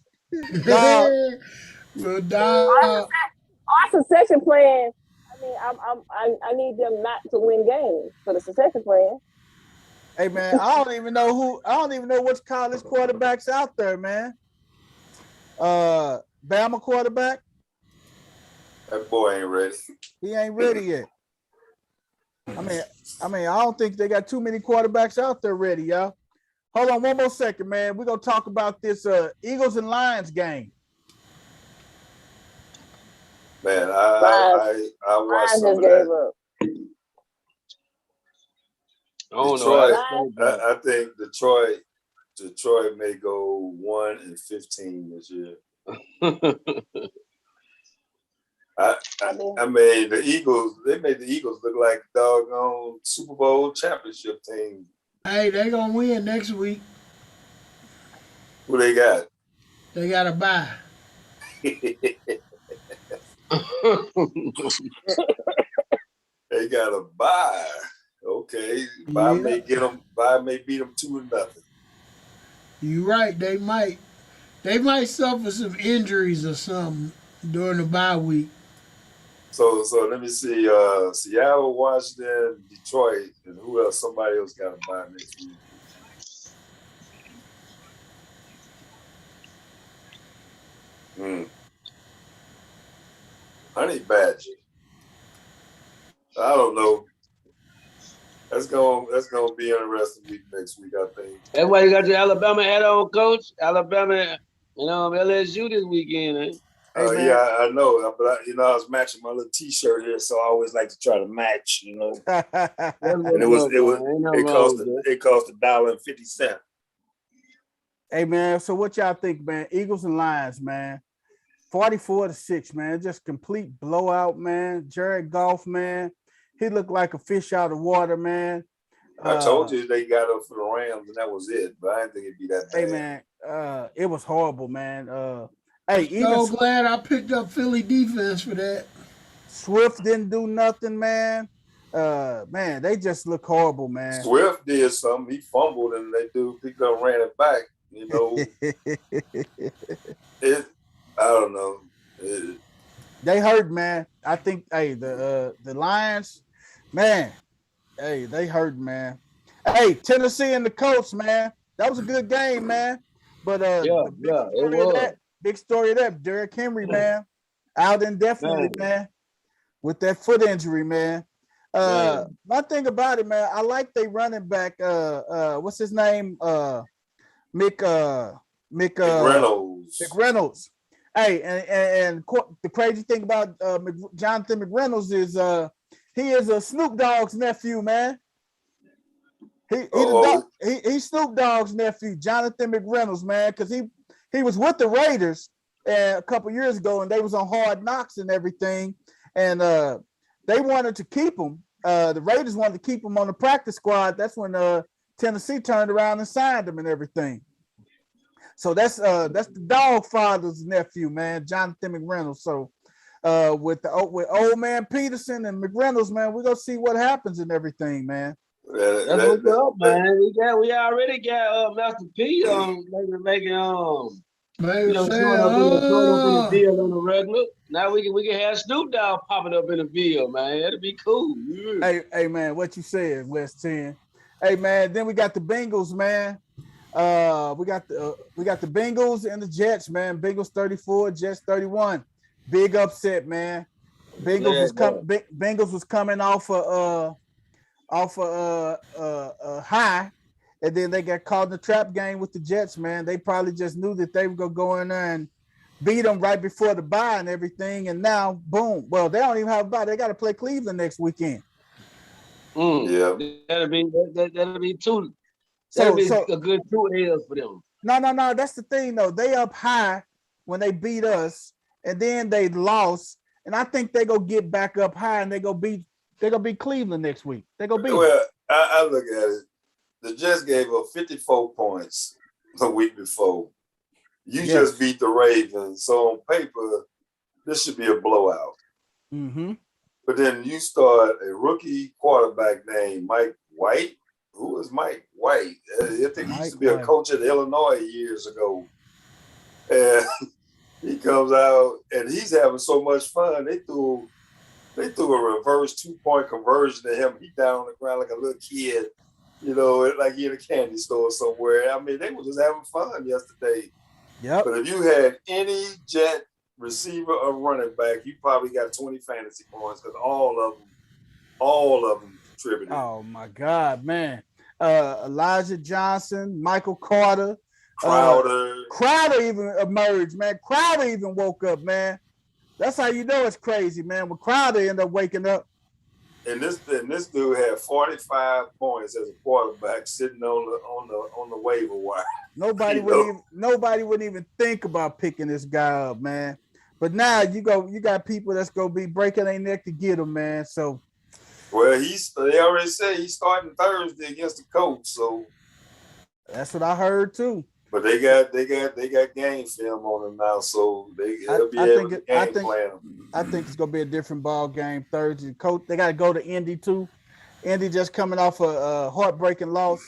Our succession plan. I mean, I need them not to win games for the succession plan. Hey man, I don't even know which college quarterbacks out there, man. Bama quarterback. That boy ain't ready. He ain't ready yet. I mean, I don't think they got too many quarterbacks out there ready, y'all. Hold on one more second, man. We're gonna talk about this Eagles and Lions game. Man, I watched some of that. Detroit, I think Detroit may go 1-15 this year. I mean, the Eagles, they made the Eagles look like a doggone Super Bowl championship team. Hey, they gonna win next week. Who they got? They got a bye. They got a bye. Okay, bye may beat them 2-0. You right. They might suffer some injuries or something during the bye week. So let me see. Seattle, Washington, Detroit, and who else? Somebody else got a bye next week. Honey Badger. I don't know. That's gonna be an interesting week next week, I think. That's why you got your Alabama hat on, coach. Alabama, LSU this weekend, eh? Yeah, I know, but I was matching my little T-shirt here, so I always like to try to match, And it cost $1.50. Hey man, so what y'all think, man? Eagles and Lions, man. 44-6, man. Just complete blowout, man. Jared Goff, man. He looked like a fish out of water, man. I told you they got up for the Rams, and that was it. But I didn't think it'd be that bad. Hey man, it was horrible, man. So glad I picked up Philly defense for that. Swift didn't do nothing, man. Man, they just look horrible, man. Swift did something. He fumbled, and they picked up, ran it back. You know, I don't know. They hurt, man. I think, hey, the Lions, man, hey, they hurt, man. Hey, Tennessee and the Colts, man. That was a good game, man. But the big story of that, Derrick Henry, man, out indefinitely, man, with that foot injury, man. My thing about it, man, I like they running back. What's his name? Mick Reynolds. Hey, and the crazy thing about Jonathan McReynolds is he is a Snoop Dogg's nephew, man. He's Snoop Dogg's nephew, Jonathan McReynolds, man, because he was with the Raiders a couple years ago, and they was on Hard Knocks and everything, and they wanted to keep him. The Raiders wanted to keep him on the practice squad. That's when Tennessee turned around and signed him and everything. So that's the Dog Father's nephew, man, Jonathan McReynolds. So with old man Peterson and McReynolds, man, we're gonna see what happens and everything, man. That's what's up, man. We already got Master P making showing up in the field on the regular. Now we can have Snoop Dogg popping up in the field, man. That'd be cool. Yeah. Hey, man, what you said, West 10. Hey, man, then we got the Bengals, man. We got the Bengals and the Jets, man. Bengals 34, Jets 31. Big upset, man. Bengals was coming off a high, and then they got caught in the trap game with the Jets, man. They probably just knew that they were gonna go in there and beat them right before the bye and everything, and now boom. Well, they don't even have a bye. They got to play Cleveland next weekend. Yeah, that'll be two. That'll be a good 2 L's for them. No. That's the thing, though. They up high when they beat us, and then they lost. And I think they go get back up high, and they go beat Cleveland next week. They go beat. Well, I look at it. The Jets gave up 54 points the week before. You just beat the Ravens, so on paper, this should be a blowout. Mm-hmm. But then you start a rookie quarterback named Mike White. Who is Mike White? I think he used to be a coach at Illinois years ago. And he comes out and he's having so much fun. They threw a reverse 2-point conversion to him. He down on the ground like a little kid, like he in a candy store somewhere. I mean, they were just having fun yesterday. Yep. But if you had any Jet receiver or running back, you probably got 20 fantasy points because all of them contributed. Oh my God, man! Elijah Johnson, Michael Carter, Crowder even emerged, man. Crowder even woke up, man. That's how you know it's crazy, man. When Crowder ended up waking up. And this dude had 45 points as a quarterback sitting on the waiver wire. Nobody would even think about picking this guy up, man. But now you got people that's gonna be breaking their neck to get him, man. So, well, they already said he's starting Thursday against the Colts, so that's what I heard too. But they got game film on him now, so they'll be able to game plan him. I think it's gonna be a different ball game Thursday. Coach, they got to go to Indy too. Indy just coming off a heartbreaking loss.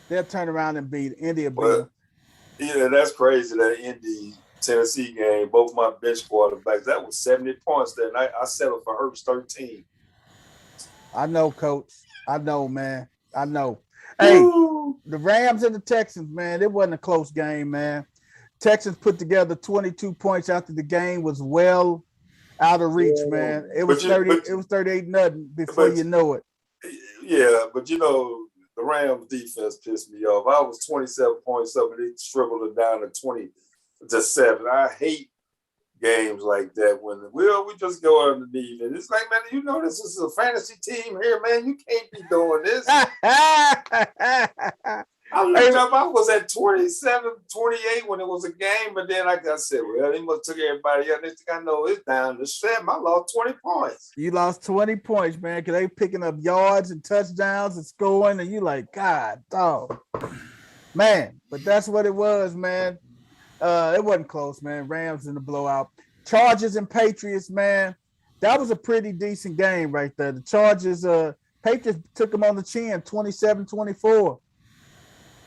They'll turn around and beat Indy. Yeah, that's crazy. That Indy Tennessee game, both my bench quarterbacks, that was 70 points that night. I settled for Hurts 13. I know, Coach. I know, man. I know. Hey, the Rams and the Texans, man, it wasn't a close game, man. Texans put together 22 points after the game was well out of reach, man. It was 38-0 before you know it. Yeah, but the Rams defense pissed me off. I was 27 points up and they scribbled it down to 20-7. I hate games like that when we just go underneath. And it's like, man, this is a fantasy team here, man. You can't be doing this. I looked up, I was at 27-28 when it was a game, but then like I said, well, they must have took everybody else. Next thing I know, it's down to 7. I lost 20 points. You lost 20 points, man, because they picking up yards and touchdowns and scoring, and you like, God, dog. Man, but that's what it was, man. It wasn't close, man. Rams in the blowout. Chargers and Patriots, man. That was a pretty decent game right there. The Chargers, Patriots took them on the chin, 27-24.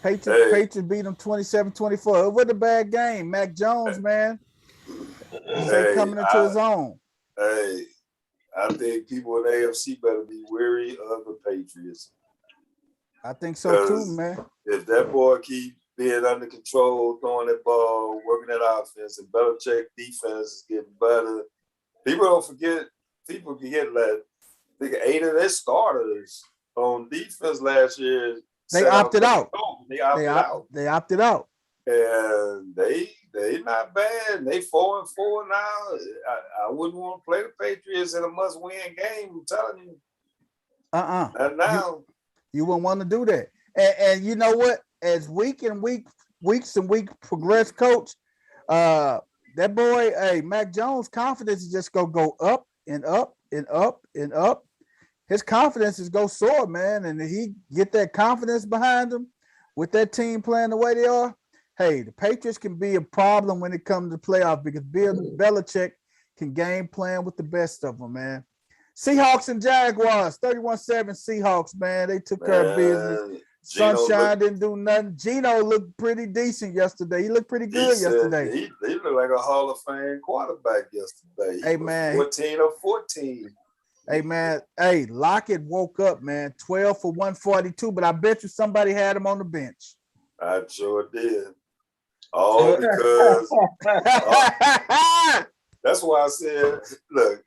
Patriots beat them 27-24. It wasn't a bad game. Mac Jones, man. He's coming into his own. Hey, I think people in the AFC better be wary of the Patriots. I think so too, man. If that boy keep being under control, throwing that ball, working that offense, and Belichick defense is getting better, people forget that I think 8 of their starters on defense last year. They opted out. They opted out. And they not bad. They 4-4 now. I wouldn't want to play the Patriots in a must-win game. I'm telling you. Not now. You wouldn't want to do that. And you know what? As weeks progress, coach, that boy, Mac Jones' confidence is just gonna go up and up and up and up. His confidence is go soar, man. And if he get that confidence behind him with that team playing the way they are, hey, the Patriots can be a problem when it comes to playoffs because Bill Belichick can game plan with the best of them, man. Seahawks and Jaguars, 31-7 Seahawks, man. They took care of business. Sunshine didn't do nothing. Geno looked pretty decent yesterday. He looked pretty good yesterday. He looked like a Hall of Fame quarterback yesterday. Hey, man. 14 or 14. Hey, man. Hey, Lockett woke up, man. 12 for 142, but I bet you somebody had him on the bench. I sure did. All because that's why I said, look,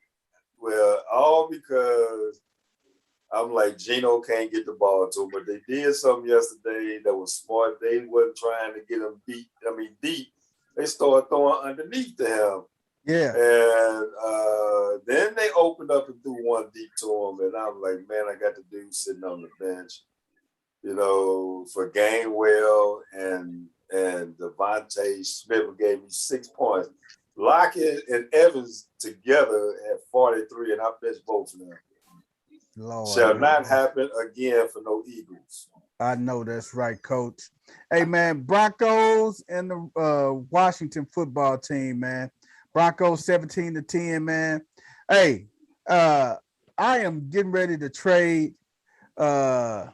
all because I'm like, Geno can't get the ball to him, but they did something yesterday that was smart. They wasn't trying to get him deep. They started throwing underneath to him. Yeah. And then they opened up and threw one deep to him. And I'm like, man, I got the dude sitting on the bench, for Gainwell and Devontae Smith gave me 6 points. Lockett and Evans together at 43, and I benched both of them. Lord, shall not happen again for no Eagles. I know that's right, Coach. Hey, man, Broncos and the Washington football team, man. Broncos 17-10, man. Hey, I am getting ready to trade. I'm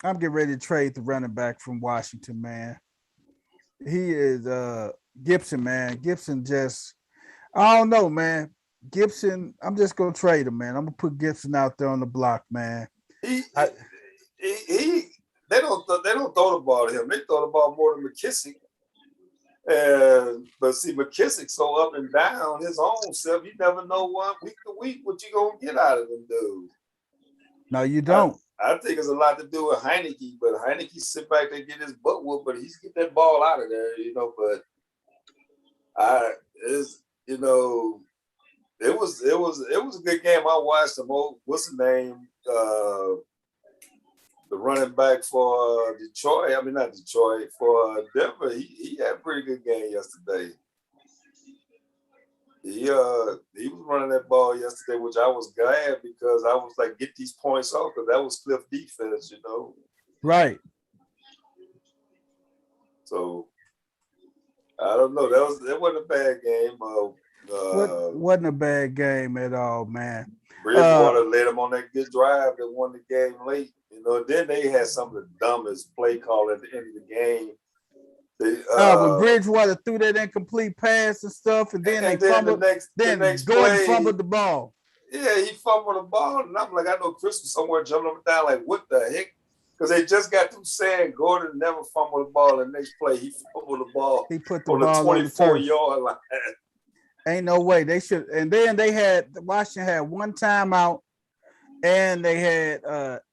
getting ready to trade the running back from Washington, man. He is Gibson, man. Gibson just, I don't know, man. Gibson, I'm just gonna trade him, man. I'm gonna put Gibson out there on the block, man. They don't throw the ball to him. They throw the ball more to McKissick. But see, McKissick's so up and down his own self. You never know week to week what you gonna get out of him, dude. No, you don't. I think it's a lot to do with Heineke, but Heineke sit back there and get his butt whooped, but he's get that ball out of there, But it was a good game. I watched him. What's the name? The running back for Detroit. I mean, not Detroit, for Denver. He had a pretty good game yesterday. He was running that ball yesterday, which I was glad because I was like, get these points off because that was Cliff defense, Right. So I don't know. That wasn't a bad game. Wasn't a bad game at all, man. Bridgewater led them on that good drive that won the game late. Then they had some of the dumbest play call at the end of the game. When Bridgewater threw that incomplete pass and stuff, and then fumbled. The next Gordon fumbled the ball. Yeah, he fumbled the ball, and I'm like, I know Chris was somewhere jumping up and down, like, what the heck? Because they just got through saying Gordon never fumbled the ball. The next play, he fumbled the ball. He put the ball on the 24-yard line. Ain't no way they should. And then Washington had one timeout, and they had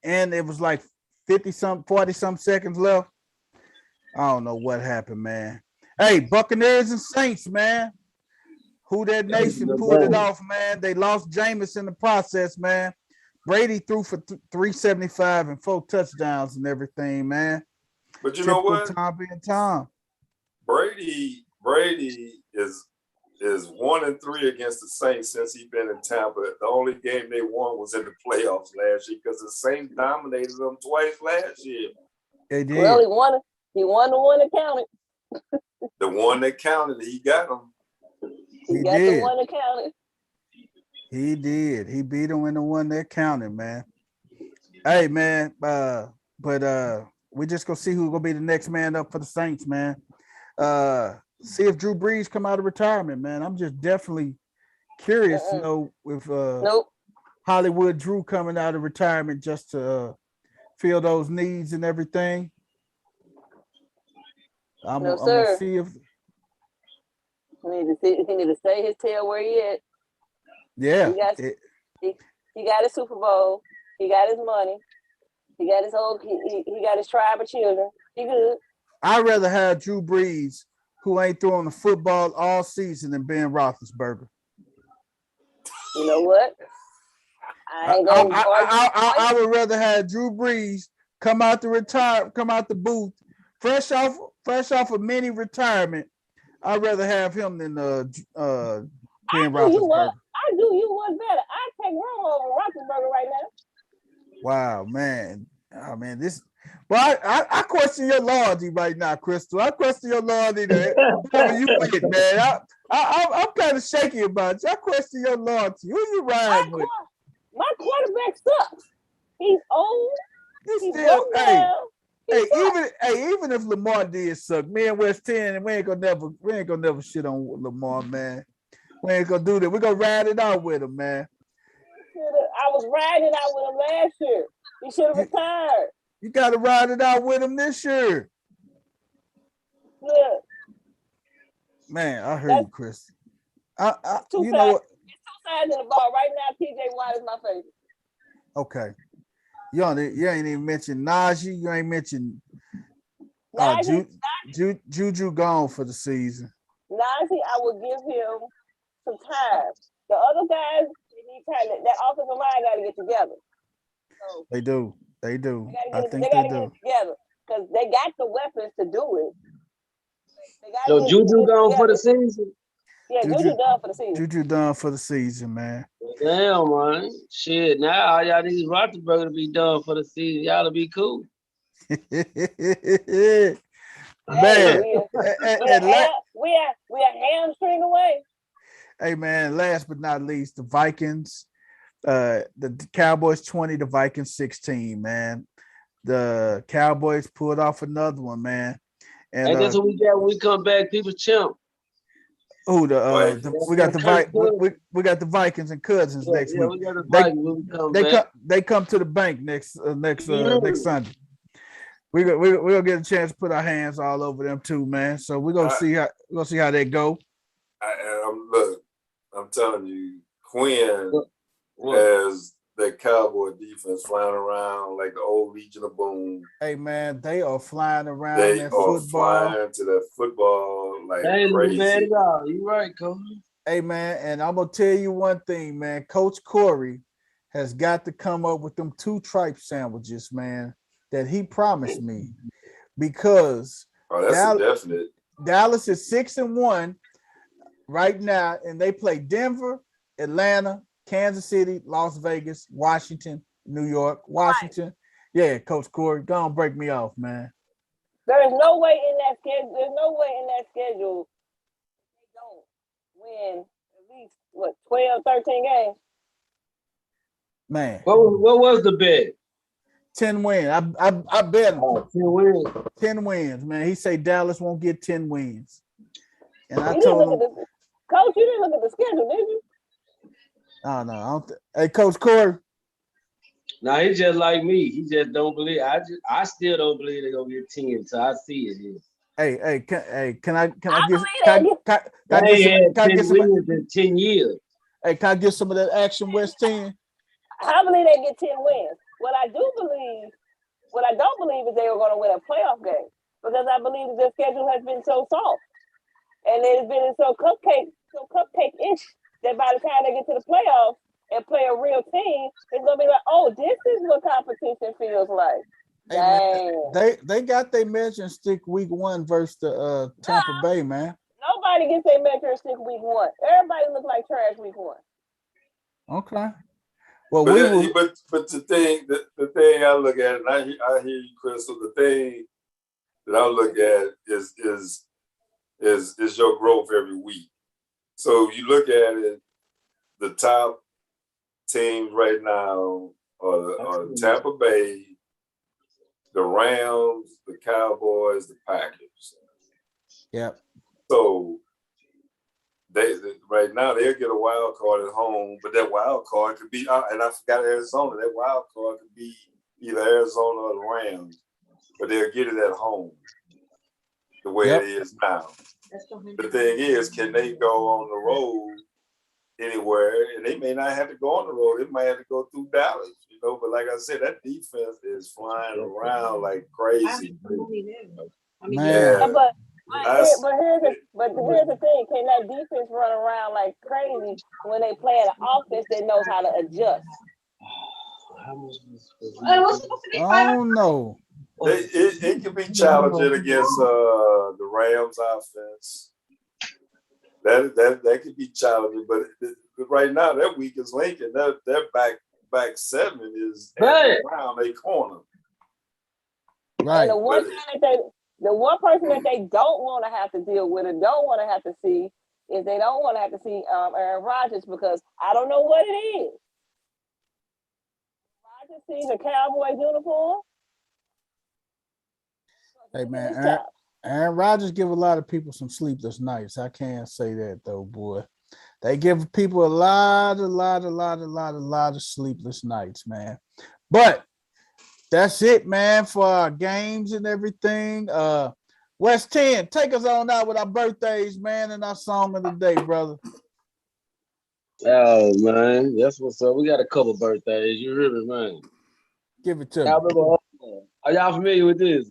and it was like 40-some seconds left. I don't know what happened, man. Hey, Buccaneers and Saints, man. Who that nation pulled it off, man. They lost Jameis in the process, man. Brady threw for 375 and 4 touchdowns and everything, man. But you know what? Time being time. Brady is 1-3 against the Saints since he's been in Tampa. The only game they won was in the playoffs last year because the Saints dominated them twice last year. They did. Well, he won the one that counted. The one that counted, he got them. He got did. the one that counted. He did. He beat him in the one that counted, man. Hey, man. But we're just gonna see who's gonna be the next man up for the Saints, man. See if Drew Brees come out of retirement, man. I'm just definitely curious to know if Nope. Hollywood Drew coming out of retirement just to fill those needs and everything. I'm gonna see if he need to stay his tail where he at. Yeah. He got his Super Bowl. He got his money. He got his whole. He got his tribe of children. He good. I'd rather have Drew Brees, who ain't throwing the football all season, than Ben Roethlisberger. You know what? I would rather have Drew Brees come out the booth, fresh off a mini retirement. I'd rather have him than Ben Roethlisberger. I do you one better. I take Romo over Roethlisberger right now. Wow, man. Oh man, this. Well, I question your loyalty right now, Crystal. I question your loyalty there. You win, man. I'm kind of shaky about you. I question your loyalty. Who you riding with? My quarterback sucks. He's old. He's still, even if Lamar did suck, me and West 10, we ain't gonna never shit on Lamar, man. We ain't gonna do that. We're gonna ride it out with him, man. I was riding out with him last year. He should have retired. You gotta ride it out with him this year. Look. Man, I heard you, Chris. You know what? It's two sides in the ball. Right now, TJ Watt is my favorite. Okay. You ain't even mentioned Najee. You ain't mentioned Juju gone for the season. Najee, I would give him some time. The other guys, they need time. That offensive line got to get together. So, They do. They got to get it together because they got the weapons to do it. So Juju gone for the season? Yeah, Juju done for the season. Juju done for the season, man. Damn, man. Shit, now all y'all need Roethlisberger to be done for the season. Y'all to be cool. Man. We are hamstring away. Hey, man, last but not least, the Vikings. The Cowboys 20, the Vikings 16, man. The Cowboys pulled off another one, man. And that's what we got when we come back, people chimp. We got the Vikings and Cousins next week. We got the Vikings when we come back. They come to the bank next Sunday. We'll get a chance to put our hands all over them too, man. So we're gonna see how they go. I'm telling you, Quinn has that Cowboy defense flying around like the old Legion of Boom. Hey man, they are flying around. They are flying to that football like crazy. Bad at all. You right, Coach. Hey man, and I'm gonna tell you one thing, man. Coach Corey has got to come up with them 2 tripe sandwiches, man, that he promised me, because that's a definite. Dallas is 6-1 right now, and they play Denver, Atlanta, Kansas City, Las Vegas, Washington, New York, Washington. Right. Yeah, Coach Corey, go on, break me off, man. There is no way in that schedule. There's no way in that schedule they don't win at least 12, 13 games. Man, what was the bet? 10 wins. I bet him. 10 wins. 10 wins, man. He say Dallas won't get 10 wins, and I told him, Coach, you didn't look at the schedule, did you? Oh no, I don't. Hey, Coach Corey. No, he's just like me. He just don't believe. I still don't believe they're gonna get 10. So I see it here. Can I get some in 10 years? Hey, can I get some of that action, West 10? I believe they get 10 wins. What I don't believe is they were going to win a playoff game, because I believe that their schedule has been so soft and it has been so cupcake-ish that by the time they get to the playoffs and play a real team, it's gonna be like, oh, this is what competition feels like. Hey, they got their measuring stick week 1 versus the Tampa Bay, man. Nobody gets their measuring stick week 1. Everybody look like trash week 1. Okay. Well, but the thing I look at, and I hear you, Crystal. The thing that I look at is your growth every week. So you look at it, the top teams right now are Tampa Bay, the Rams, the Cowboys, the Packers. Yep. So they right now they'll get a wild card at home, but that wild card could be, and I forgot Arizona. That wild card could be either Arizona or the Rams, but they'll get it at home the way it is now. The thing is, can they go on the road anywhere? And they may not have to go on the road. They might have to go through Dallas, you know. But like I said, that defense is flying around like crazy. Man. But here's the thing: can that defense run around like crazy when they play an offense that knows how to adjust? I don't know. It can be challenging against the Rams offense. That could be challenging, but right now their weakest link and their back seven is around a corner. And Right. the one person that they don't want to have to deal with and don't want to have to see is they don't want to have to see Aaron Rodgers, because I don't know what it is. Rodgers sees a Cowboys uniform. Hey man, Aaron Rodgers give a lot of people some sleepless nights. I can't say that though, boy. They give people a lot of sleepless nights, man. But that's it, man, for our games and everything. West 10, take us on out with our birthdays, man, and our song of the day, brother. Oh man, that's what's up. We got a couple birthdays. You really, man. Give it to me. Are y'all familiar with this?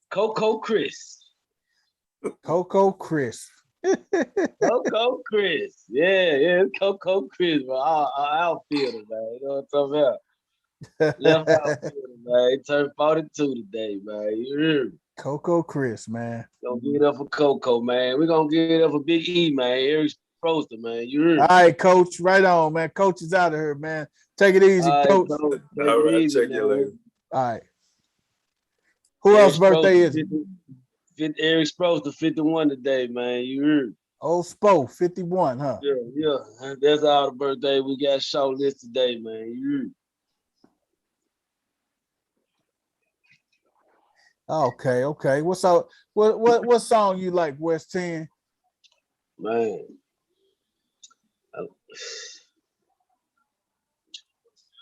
Coco Chris. Coco Chris. Coco Chris. Yeah, it's Coco Chris, but our outfielder, man. You know what I'm talking about? Left outfielder, man. He turned 42 today, man. You hear me? Coco Chris, man. Gonna get it up for Coco, man. We're gonna get it up for Big E, man. Eric Sproster, man. You hear me? All right, Coach. Right on, man. Coach is out of here, man. Take it easy, Coach. All right, check you later. All right. Who else's birthday is it? Eric Sproster, 51 today, man. You heard? Old Spo, 51, huh? Yeah. That's all the birthday we got short list today, man. You heard? Okay. What song you like, West 10? Man.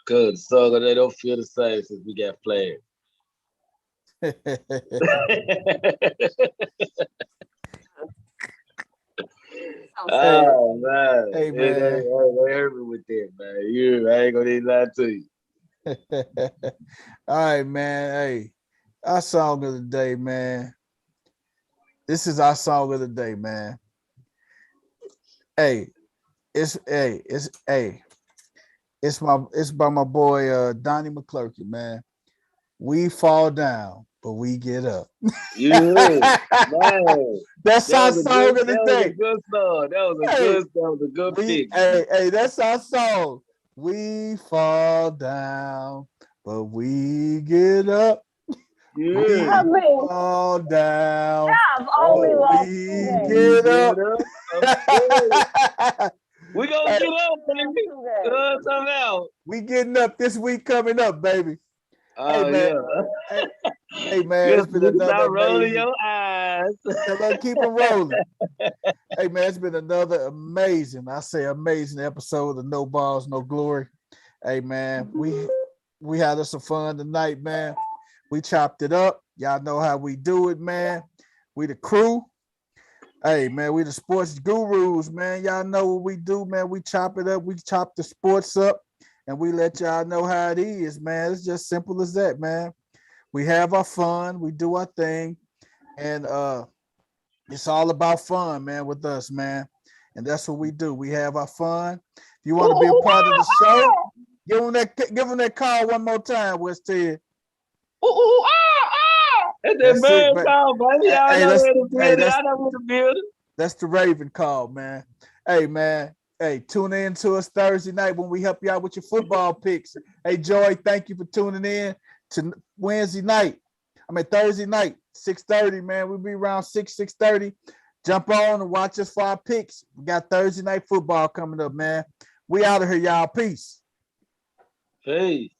Good. So they don't feel the same since we got players. Oh man. Hey man. They hurt me with that, man. I ain't gonna need lie to you. All right, man. Hey, our song of the day, man. This is our song of the day, man. It's by my boy Donnie McClurky, man. We fall down, but we get up. Yeah, man. That's our song of the day. That was a good pick. Hey, that's our song. We fall down, but we get up. Yeah. We fall down. I've only lost we get up. We gonna get up, baby. Something else. We getting up this week coming up, baby. Oh, hey man, yeah. hey man, it's been another rolling your eyes. Keep them rolling. Hey man, it's been another amazing episode of No Balls, No Glory. Hey man, we had us some fun tonight, man. We chopped it up. Y'all know how we do it, man. We the crew. Hey man, we the sports gurus, man. Y'all know what we do, man. We chop it up. We chop the sports up. And we let y'all know how it is, man. It's just simple as that, man. We have our fun. We do our thing. And it's all about fun, man, with us, man. And that's what we do. We have our fun. If you want to be a part of the show, give them that call one more time, West 10. That's that bird call, baby. Y'all know the building. That's the Raven call, man. Hey, man. Hey, tune in to us Thursday night when we help you out with your football picks. Hey, Joy, thank you for tuning in to Thursday night, 6:30, man. We'll be around 6:30. Jump on and watch us for our picks. We got Thursday night football coming up, man. We out of here, y'all. Peace. Peace.